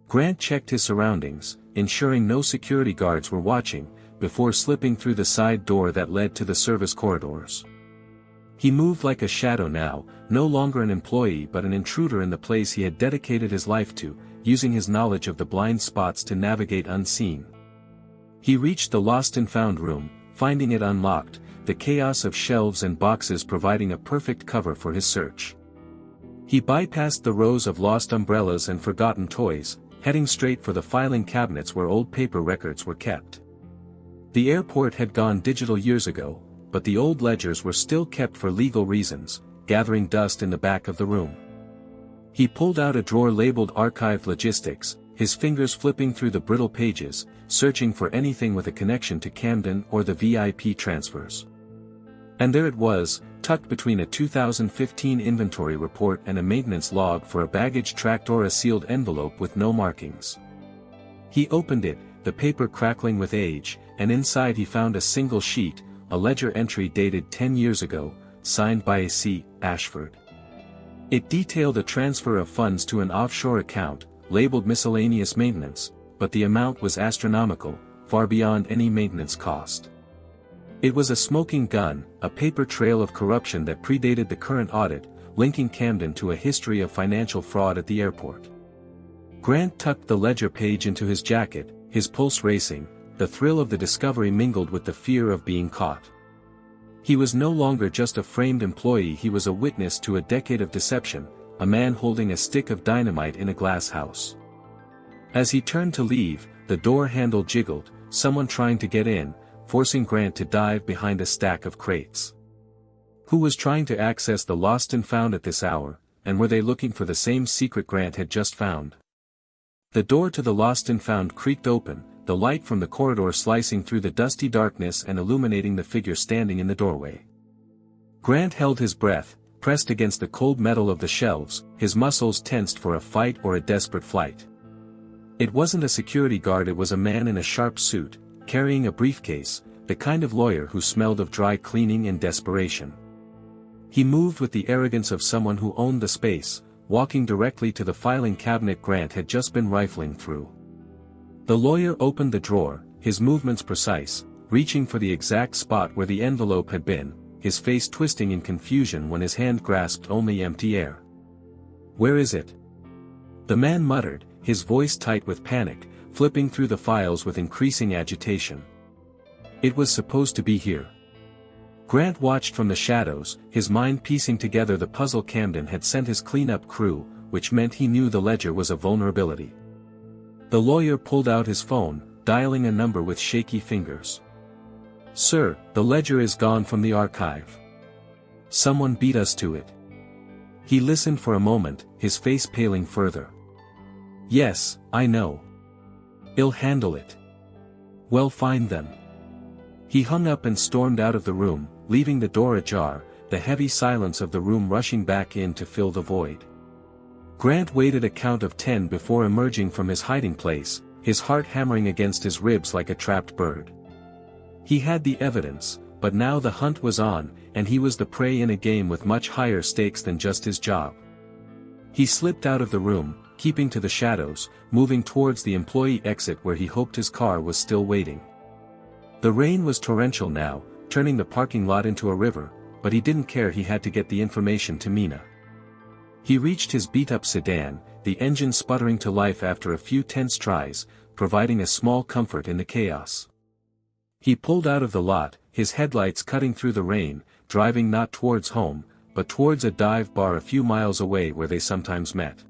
S1: Grant checked his surroundings, ensuring no security guards were watching, before slipping through the side door that led to the service corridors. He moved like a shadow now, no longer an employee but an intruder in the place he had dedicated his life to, using his knowledge of the blind spots to navigate unseen. He reached the lost and found room, finding it unlocked, the chaos of shelves and boxes providing a perfect cover for his search. He bypassed the rows of lost umbrellas and forgotten toys, heading straight for the filing cabinets where old paper records were kept. The airport had gone digital years ago, but the old ledgers were still kept for legal reasons, gathering dust in the back of the room. He pulled out a drawer labeled Archived Logistics, his fingers flipping through the brittle pages, searching for anything with a connection to Camden or the VIP transfers. And there it was, tucked between a 2015 inventory report and a maintenance log for a baggage tracked or a sealed envelope with no markings. He opened it, the paper crackling with age, and inside he found a single sheet, a ledger entry dated 10 years ago, signed by A.C. Ashford. It detailed a transfer of funds to an offshore account, labeled miscellaneous maintenance, but the amount was astronomical, far beyond any maintenance cost. It was a smoking gun, a paper trail of corruption that predated the current audit, linking Camden to a history of financial fraud at the airport. Grant tucked the ledger page into his jacket, his pulse racing, the thrill of the discovery mingled with the fear of being caught. He was no longer just a framed employee, he was a witness to a decade of deception, a man holding a stick of dynamite in a glass house. As he turned to leave, the door handle jiggled, someone trying to get in, forcing Grant to dive behind a stack of crates. Who was trying to access the lost and found at this hour, and were they looking for the same secret Grant had just found? The door to the lost and found creaked open, the light from the corridor slicing through the dusty darkness and illuminating the figure standing in the doorway. Grant held his breath, pressed against the cold metal of the shelves, his muscles tensed for a fight or a desperate flight. It wasn't a security guard, it was a man in a sharp suit, carrying a briefcase, the kind of lawyer who smelled of dry cleaning and desperation. He moved with the arrogance of someone who owned the space, walking directly to the filing cabinet Grant had just been rifling through. The lawyer opened the drawer, his movements precise, reaching for the exact spot where the envelope had been, his face twisting in confusion when his hand grasped only empty air. "Where is it?" the man muttered, his voice tight with panic, flipping through the files with increasing agitation. "It was supposed to be here." Grant watched from the shadows, his mind piecing together the puzzle. Camden had sent his cleanup crew, which meant he knew the ledger was a vulnerability. The lawyer pulled out his phone, dialing a number with shaky fingers. "Sir, the ledger is gone from the archive. Someone beat us to it." He listened for a moment, his face paling further. "Yes, I know. I'll handle it. Well, find them." He hung up and stormed out of the room, leaving the door ajar, the heavy silence of the room rushing back in to fill the void. Grant waited a count of 10 before emerging from his hiding place, his heart hammering against his ribs like a trapped bird. He had the evidence, but now the hunt was on, and he was the prey in a game with much higher stakes than just his job. He slipped out of the room, keeping to the shadows, moving towards the employee exit where he hoped his car was still waiting. The rain was torrential now, turning the parking lot into a river, but he didn't care, he had to get the information to Mina. He reached his beat-up sedan, the engine sputtering to life after a few tense tries, providing a small comfort in the chaos. He pulled out of the lot, his headlights cutting through the rain, driving not towards home, but towards a dive bar a few miles away where they sometimes met.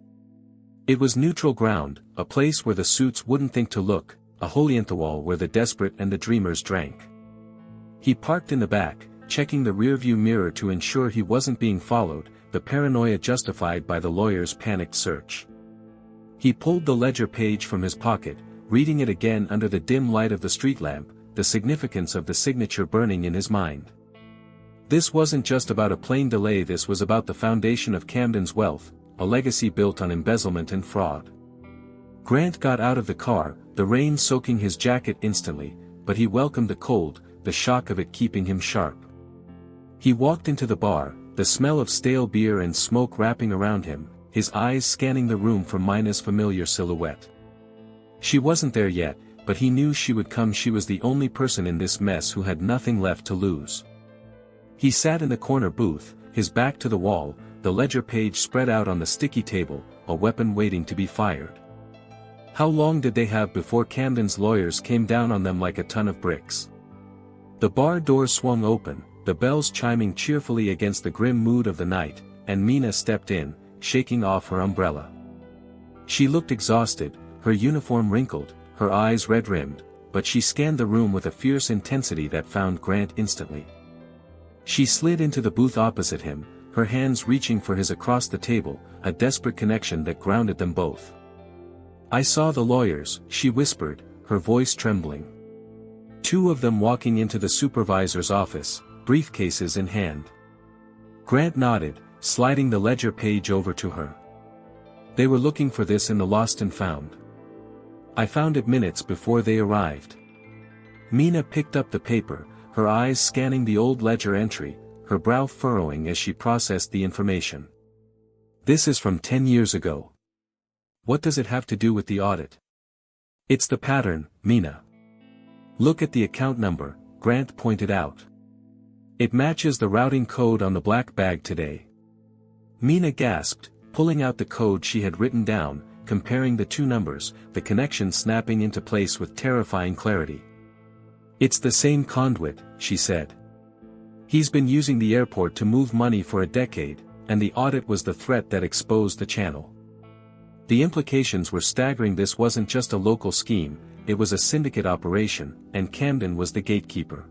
S1: It was neutral ground, a place where the suits wouldn't think to look, a hole-in-the-wall where the desperate and the dreamers drank. He parked in the back, checking the rearview mirror to ensure he wasn't being followed, the paranoia justified by the lawyer's panicked search. He pulled the ledger page from his pocket, reading it again under the dim light of the street lamp, the significance of the signature burning in his mind. This wasn't just about a plain delay, this was about the foundation of Camden's wealth, a legacy built on embezzlement and fraud. Grant got out of the car, the rain soaking his jacket instantly, but he welcomed the cold, the shock of it keeping him sharp. He walked into the bar, the smell of stale beer and smoke wrapping around him, his eyes scanning the room for Mina's familiar silhouette. She wasn't there yet, but he knew she would come. She was the only person in this mess who had nothing left to lose. He sat in the corner booth, his back to the wall, the ledger page spread out on the sticky table, a weapon waiting to be fired. How long did they have before Camden's lawyers came down on them like a ton of bricks? The bar door swung open, the bells chiming cheerfully against the grim mood of the night, and Mina stepped in, shaking off her umbrella. She looked exhausted, her uniform wrinkled, her eyes red-rimmed, but she scanned the room with a fierce intensity that found Grant instantly. She slid into the booth opposite him, her hands reaching for his across the table, a desperate connection that grounded them both. "I saw the lawyers," she whispered, her voice trembling. Two of them walking into the supervisor's office, briefcases in hand. Grant nodded, sliding the ledger page over to her. "They were looking for this in the lost and found. I found it minutes before they arrived." Mina picked up the paper, her eyes scanning the old ledger entry, her brow furrowing as she processed the information. This is from 10 years ago. What does it have to do with the audit? It's the pattern, Mina. Look at the account number, Grant pointed out. It matches the routing code on the black bag today. Mina gasped, pulling out the code she had written down, comparing the two numbers, the connection snapping into place with terrifying clarity. It's the same conduit, she said. He's been using the airport to move money for a decade, and the audit was the threat that exposed the channel. The implications were staggering. This wasn't just a local scheme, it was a syndicate operation, and Camden was the gatekeeper.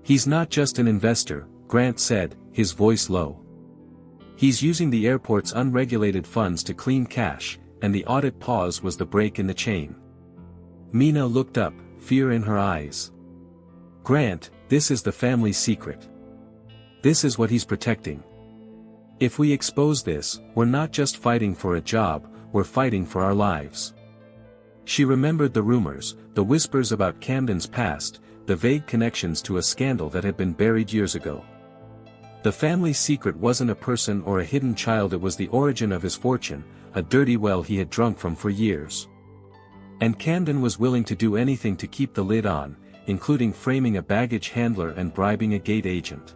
S1: He's not just an investor, Grant said, his voice low. He's using the airport's unregulated funds to clean cash, and the audit pause was the break in the chain. Mina looked up, fear in her eyes. Grant, this is the family secret. This is what he's protecting. If we expose this, we're not just fighting for a job, we're fighting for our lives. She remembered the rumors, the whispers about Camden's past, the vague connections to a scandal that had been buried years ago. The family secret wasn't a person or a hidden child, it was the origin of his fortune, a dirty well he had drunk from for years. And Camden was willing to do anything to keep the lid on, including framing a baggage handler and bribing a gate agent.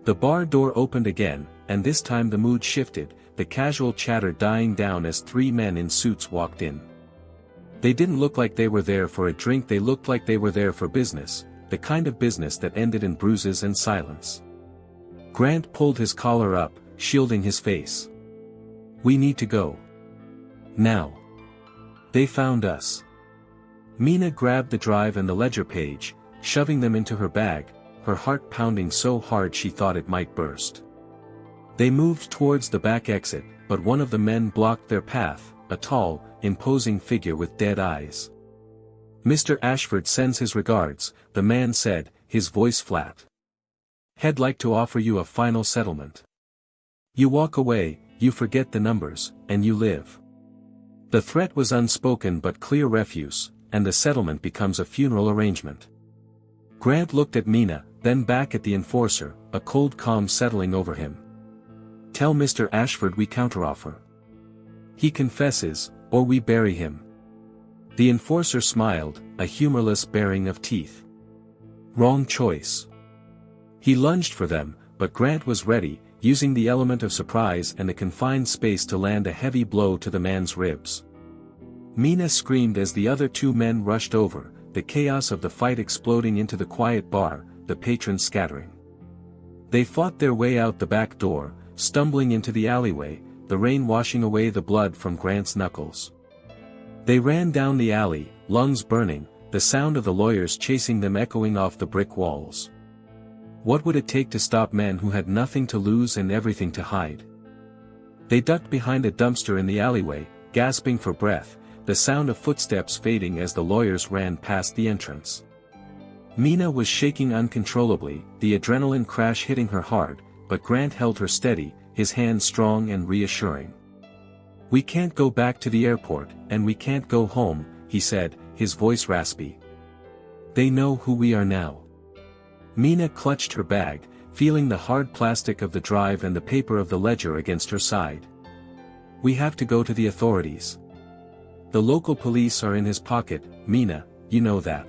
S1: The bar door opened again, and this time the mood shifted, the casual chatter dying down as three men in suits walked in. They didn't look like they were there for a drink, they looked like they were there for business, the kind of business that ended in bruises and silence. Grant pulled his collar up, shielding his face. We need to go. Now. They found us. Mina grabbed the drive and the ledger page, shoving them into her bag, her heart pounding so hard she thought it might burst. They moved towards the back exit, but one of the men blocked their path, a tall, imposing figure with dead eyes. Mr. Ashford sends his regards, the man said, his voice flat. He'd like to offer you a final settlement. You walk away, you forget the numbers, and you live. The threat was unspoken but clear refuse, and the settlement becomes a funeral arrangement. Grant looked at Mina, then back at the enforcer, a cold calm settling over him. Tell Mr. Ashford we counteroffer. He confesses, or we bury him. The enforcer smiled, a humorless baring of teeth. Wrong choice. He lunged for them, but Grant was ready, using the element of surprise and the confined space to land a heavy blow to the man's ribs. Mina screamed as the other two men rushed over, the chaos of the fight exploding into the quiet bar, the patrons scattering. They fought their way out the back door, stumbling into the alleyway, the rain washing away the blood from Grant's knuckles. They ran down the alley, lungs burning, the sound of the lawyers chasing them echoing off the brick walls. What would it take to stop men who had nothing to lose and everything to hide? They ducked behind a dumpster in the alleyway, gasping for breath, the sound of footsteps fading as the lawyers ran past the entrance. Mina was shaking uncontrollably, the adrenaline crash hitting her hard, but Grant held her steady, his hand strong and reassuring. We can't go back to the airport, and we can't go home, he said, his voice raspy. They know who we are now. Mina clutched her bag, feeling the hard plastic of the drive and the paper of the ledger against her side. We have to go to the authorities. The local police are in his pocket, Mina, you know that.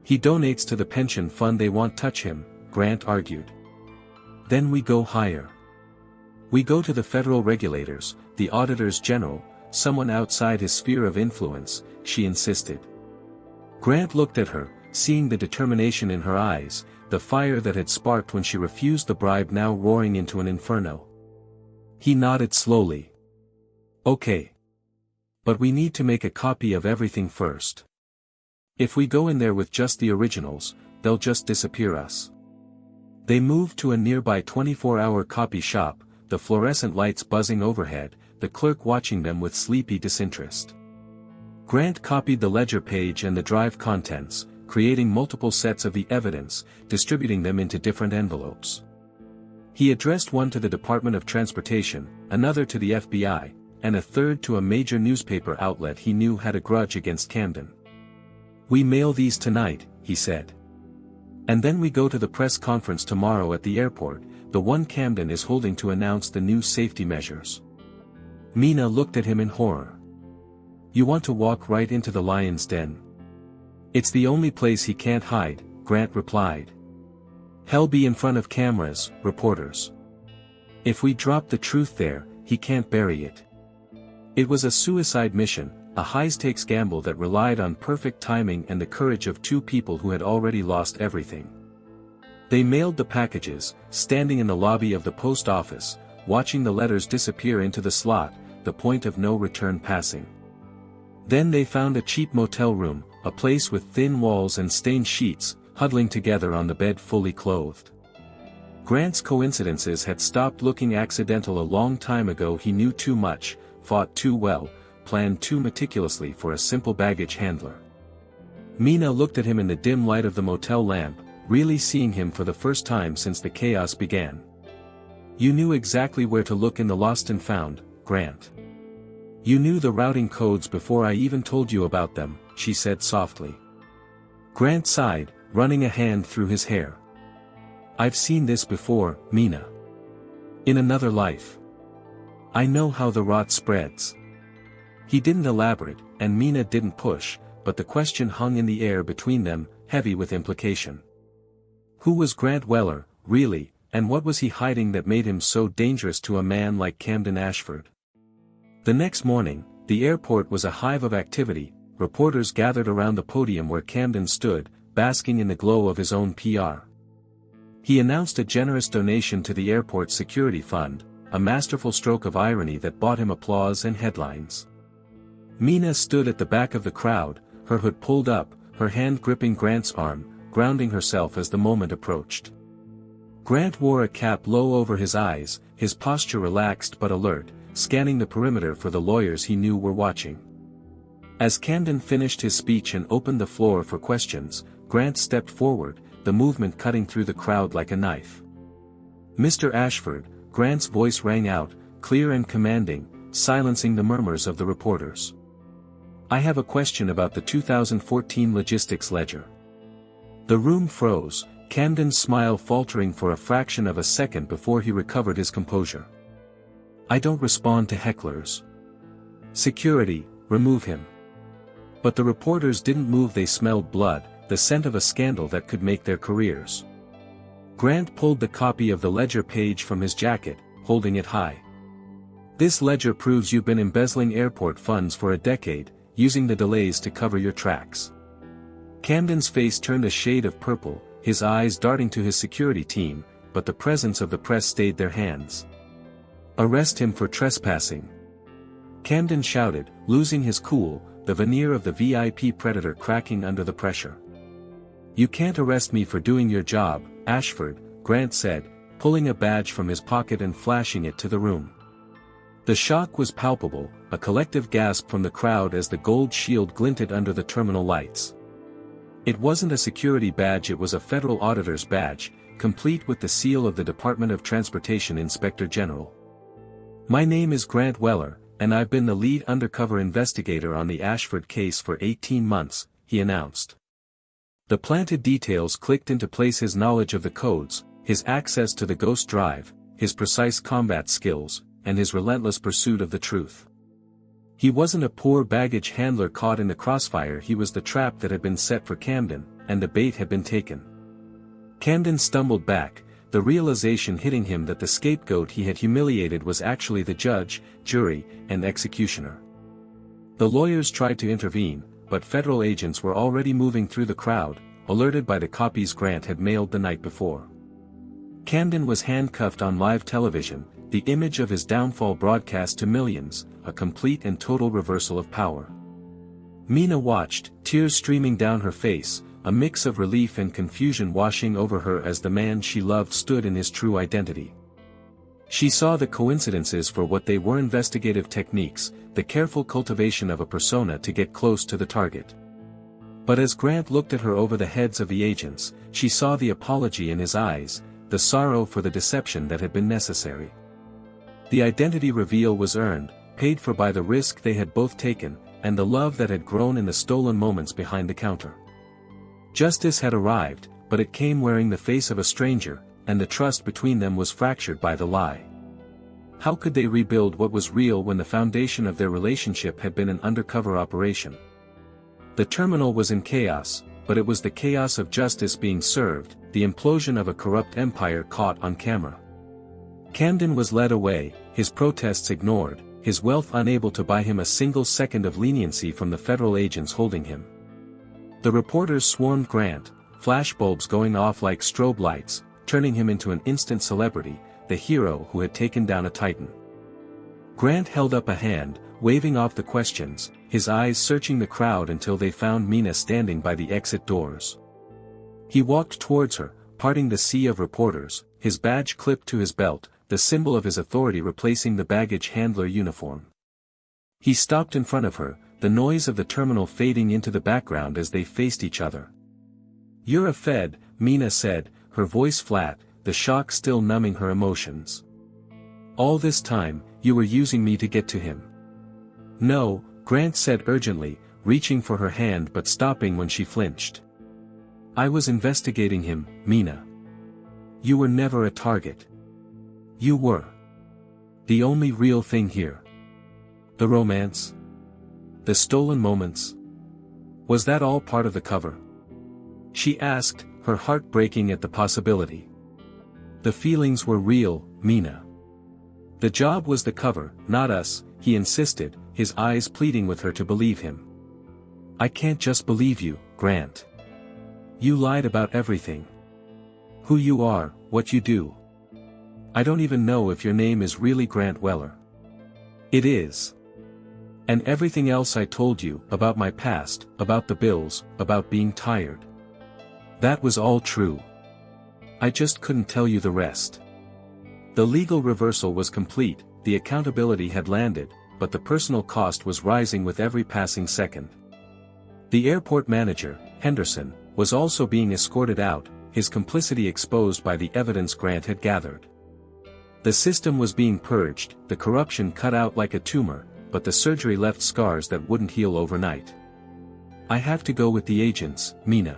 S1: He donates to the pension fund, they won't touch him, Grant argued. Then we go higher. We go to the federal regulators, the auditors general, someone outside his sphere of influence, she insisted. Grant looked at her, seeing the determination in her eyes, the fire that had sparked when she refused the bribe now roaring into an inferno. He nodded slowly. Okay. But we need to make a copy of everything first. If we go in there with just the originals, they'll just disappear us. They moved to a nearby 24-hour copy shop, the fluorescent lights buzzing overhead, the clerk watching them with sleepy disinterest. Grant copied the ledger page and the drive contents, creating multiple sets of the evidence, distributing them into different envelopes. He addressed one to the Department of Transportation, another to the FBI, and a third to a major newspaper outlet he knew had a grudge against Camden. We mail these tonight, he said. And then we go to the press conference tomorrow at the airport, the one Camden is holding to announce the new safety measures. Mina looked at him in horror. You want to walk right into the lion's den? It's the only place he can't hide, Grant replied. He'll be in front of cameras, reporters. If we drop the truth there, he can't bury it. It was a suicide mission, a high-stakes gamble that relied on perfect timing and the courage of two people who had already lost everything. They mailed the packages, standing in the lobby of the post office, watching the letters disappear into the slot, the point of no return passing. Then they found a cheap motel room, a place with thin walls and stained sheets, huddling together on the bed fully clothed. Grant's coincidences had stopped looking accidental a long time ago. He knew too much, fought too well, planned too meticulously for a simple baggage handler. Mina looked at him in the dim light of the motel lamp, really seeing him for the first time since the chaos began. You knew exactly where to look in the lost and found, Grant. You knew the routing codes before I even told you about them, she said softly. Grant sighed, running a hand through his hair. I've seen this before, Mina. In another life. I know how the rot spreads. He didn't elaborate, and Mina didn't push, but the question hung in the air between them, heavy with implication. Who was Grant Weller, really, and what was he hiding that made him so dangerous to a man like Camden Ashford? The next morning, the airport was a hive of activity. Reporters gathered around the podium where Camden stood, basking in the glow of his own PR. He announced a generous donation to the airport security fund, a masterful stroke of irony that bought him applause and headlines. Mina stood at the back of the crowd, her hood pulled up, her hand gripping Grant's arm, grounding herself as the moment approached. Grant wore a cap low over his eyes, his posture relaxed but alert, scanning the perimeter for the lawyers he knew were watching. As Camden finished his speech and opened the floor for questions, Grant stepped forward, the movement cutting through the crowd like a knife. Mr. Ashford, Grant's voice rang out, clear and commanding, silencing the murmurs of the reporters. I have a question about the 2014 logistics ledger. The room froze, Camden's smile faltering for a fraction of a second before he recovered his composure. I don't respond to hecklers. Security, remove him. But the reporters didn't move. They smelled blood, the scent of a scandal that could make their careers. Grant pulled the copy of the ledger page from his jacket, holding it high. This ledger proves you've been embezzling airport funds for a decade, using the delays to cover your tracks. Camden's face turned a shade of purple, his eyes darting to his security team, but the presence of the press stayed their hands. Arrest him for trespassing. Camden shouted, losing his cool, the veneer of the VIP predator cracking under the pressure. You can't arrest me for doing your job, Ashford, Grant said, pulling a badge from his pocket and flashing it to the room. The shock was palpable, a collective gasp from the crowd as the gold shield glinted under the terminal lights. It wasn't a security badge, it was a federal auditor's badge, complete with the seal of the Department of Transportation Inspector General. My name is Grant Weller, and I've been the lead undercover investigator on the Ashford case for 18 months, he announced. The planted details clicked into place: his knowledge of the codes, his access to the ghost drive, his precise combat skills, and his relentless pursuit of the truth. He wasn't a poor baggage handler caught in the crossfire, he was the trap that had been set for Camden, and the bait had been taken. Camden stumbled back, the realization hitting him that the scapegoat he had humiliated was actually the judge, jury, and executioner. The lawyers tried to intervene, but federal agents were already moving through the crowd, alerted by the copies Grant had mailed the night before. Camden was handcuffed on live television, the image of his downfall broadcast to millions, a complete and total reversal of power. Mina watched, tears streaming down her face, a mix of relief and confusion washing over her as the man she loved stood in his true identity. She saw the coincidences for what they were: investigative techniques, the careful cultivation of a persona to get close to the target. But as Grant looked at her over the heads of the agents, she saw the apology in his eyes, the sorrow for the deception that had been necessary. The identity reveal was earned, paid for by the risk they had both taken, and the love that had grown in the stolen moments behind the counter. Justice had arrived, but it came wearing the face of a stranger, and the trust between them was fractured by the lie. How could they rebuild what was real when the foundation of their relationship had been an undercover operation? The terminal was in chaos, but it was the chaos of justice being served, the implosion of a corrupt empire caught on camera. Camden was led away, his protests ignored, his wealth unable to buy him a single second of leniency from the federal agents holding him. The reporters swarmed Grant, flashbulbs going off like strobe lights, turning him into an instant celebrity, the hero who had taken down a titan. Grant held up a hand, waving off the questions, his eyes searching the crowd until they found Mina standing by the exit doors. He walked towards her, parting the sea of reporters, his badge clipped to his belt, the symbol of his authority replacing the baggage handler uniform. He stopped in front of her, the noise of the terminal fading into the background as they faced each other. "You're a Fed," Mina said, her voice flat, the shock still numbing her emotions. "All this time, you were using me to get to him." "No," Grant said urgently, reaching for her hand but stopping when she flinched. "I was investigating him, Mina. You were never a target. You were the only real thing here." "The romance? The stolen moments? Was that all part of the cover?" she asked, her heart breaking at the possibility. "The feelings were real, Mina. The job was the cover, not us," he insisted, his eyes pleading with her to believe him. "I can't just believe you, Grant. You lied about everything. Who you are, what you do. I don't even know if your name is really Grant Weller." "It is. And everything else I told you, about my past, about the bills, about being tired. That was all true. I just couldn't tell you the rest." The legal reversal was complete, the accountability had landed, but the personal cost was rising with every passing second. The airport manager, Henderson, was also being escorted out, his complicity exposed by the evidence Grant had gathered. The system was being purged, the corruption cut out like a tumor, but the surgery left scars that wouldn't heal overnight. "I have to go with the agents, Mina.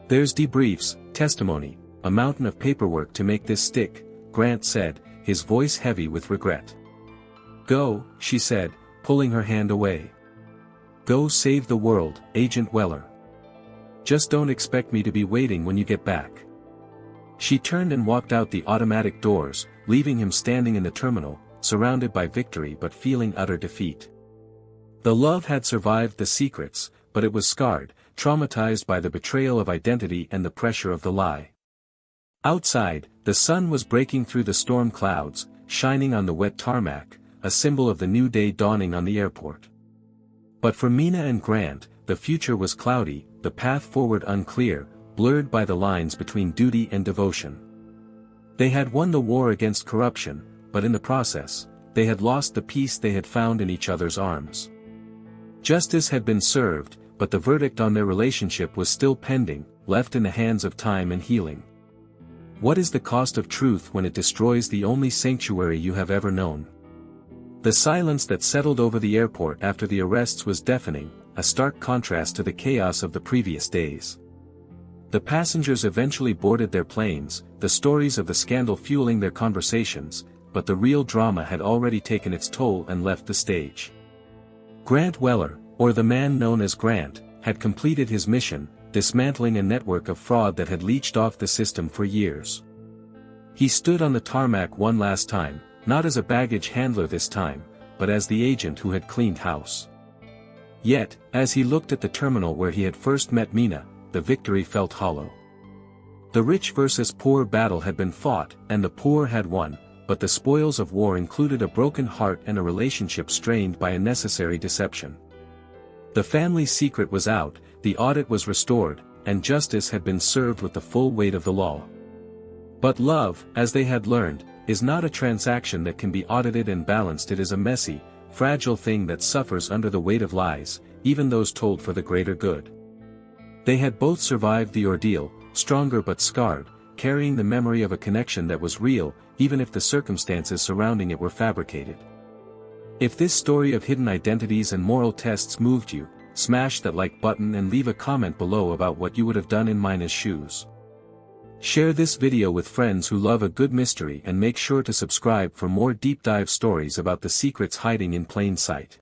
S1: There's debriefs, testimony, a mountain of paperwork to make this stick," Grant said, his voice heavy with regret. "Go," she said, pulling her hand away. "Go save the world, Agent Weller. Just don't expect me to be waiting when you get back." She turned and walked out the automatic doors, leaving him standing in the terminal, surrounded by victory but feeling utter defeat. The love had survived the secrets, but it was scarred, traumatized by the betrayal of identity and the pressure of the lie. Outside, the sun was breaking through the storm clouds, shining on the wet tarmac, a symbol of the new day dawning on the airport. But for Mina and Grant, the future was cloudy, the path forward unclear, blurred by the lines between duty and devotion. They had won the war against corruption, but in the process, they had lost the peace they had found in each other's arms. Justice had been served, but the verdict on their relationship was still pending, left in the hands of time and healing. What is the cost of truth when it destroys the only sanctuary you have ever known? The silence that settled over the airport after the arrests was deafening, a stark contrast to the chaos of the previous days. The passengers eventually boarded their planes, the stories of the scandal fueling their conversations, but the real drama had already taken its toll and left the stage. Grant Weller, or the man known as Grant, had completed his mission, dismantling a network of fraud that had leached off the system for years. He stood on the tarmac one last time, not as a baggage handler this time, but as the agent who had cleaned house. Yet, as he looked at the terminal where he had first met Mina, the victory felt hollow. The rich versus poor battle had been fought, and the poor had won, but the spoils of war included a broken heart and a relationship strained by a necessary deception. The family's secret was out, the audit was restored, and justice had been served with the full weight of the law. But love, as they had learned, is not a transaction that can be audited and balanced. It is a messy, fragile thing that suffers under the weight of lies, even those told for the greater good. They had both survived the ordeal, stronger but scarred, carrying the memory of a connection that was real, even if the circumstances surrounding it were fabricated. If this story of hidden identities and moral tests moved you, smash that like button and leave a comment below about what you would have done in Mina's shoes. Share this video with friends who love a good mystery and make sure to subscribe for more deep dive stories about the secrets hiding in plain sight.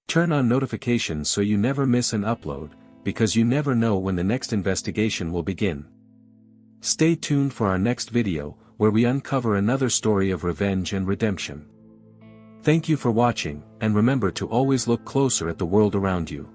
S1: Turn on notifications so you never miss an upload, because you never know when the next investigation will begin. Stay tuned for our next video, where we uncover another story of revenge and redemption. Thank you for watching, and remember to always look closer at the world around you.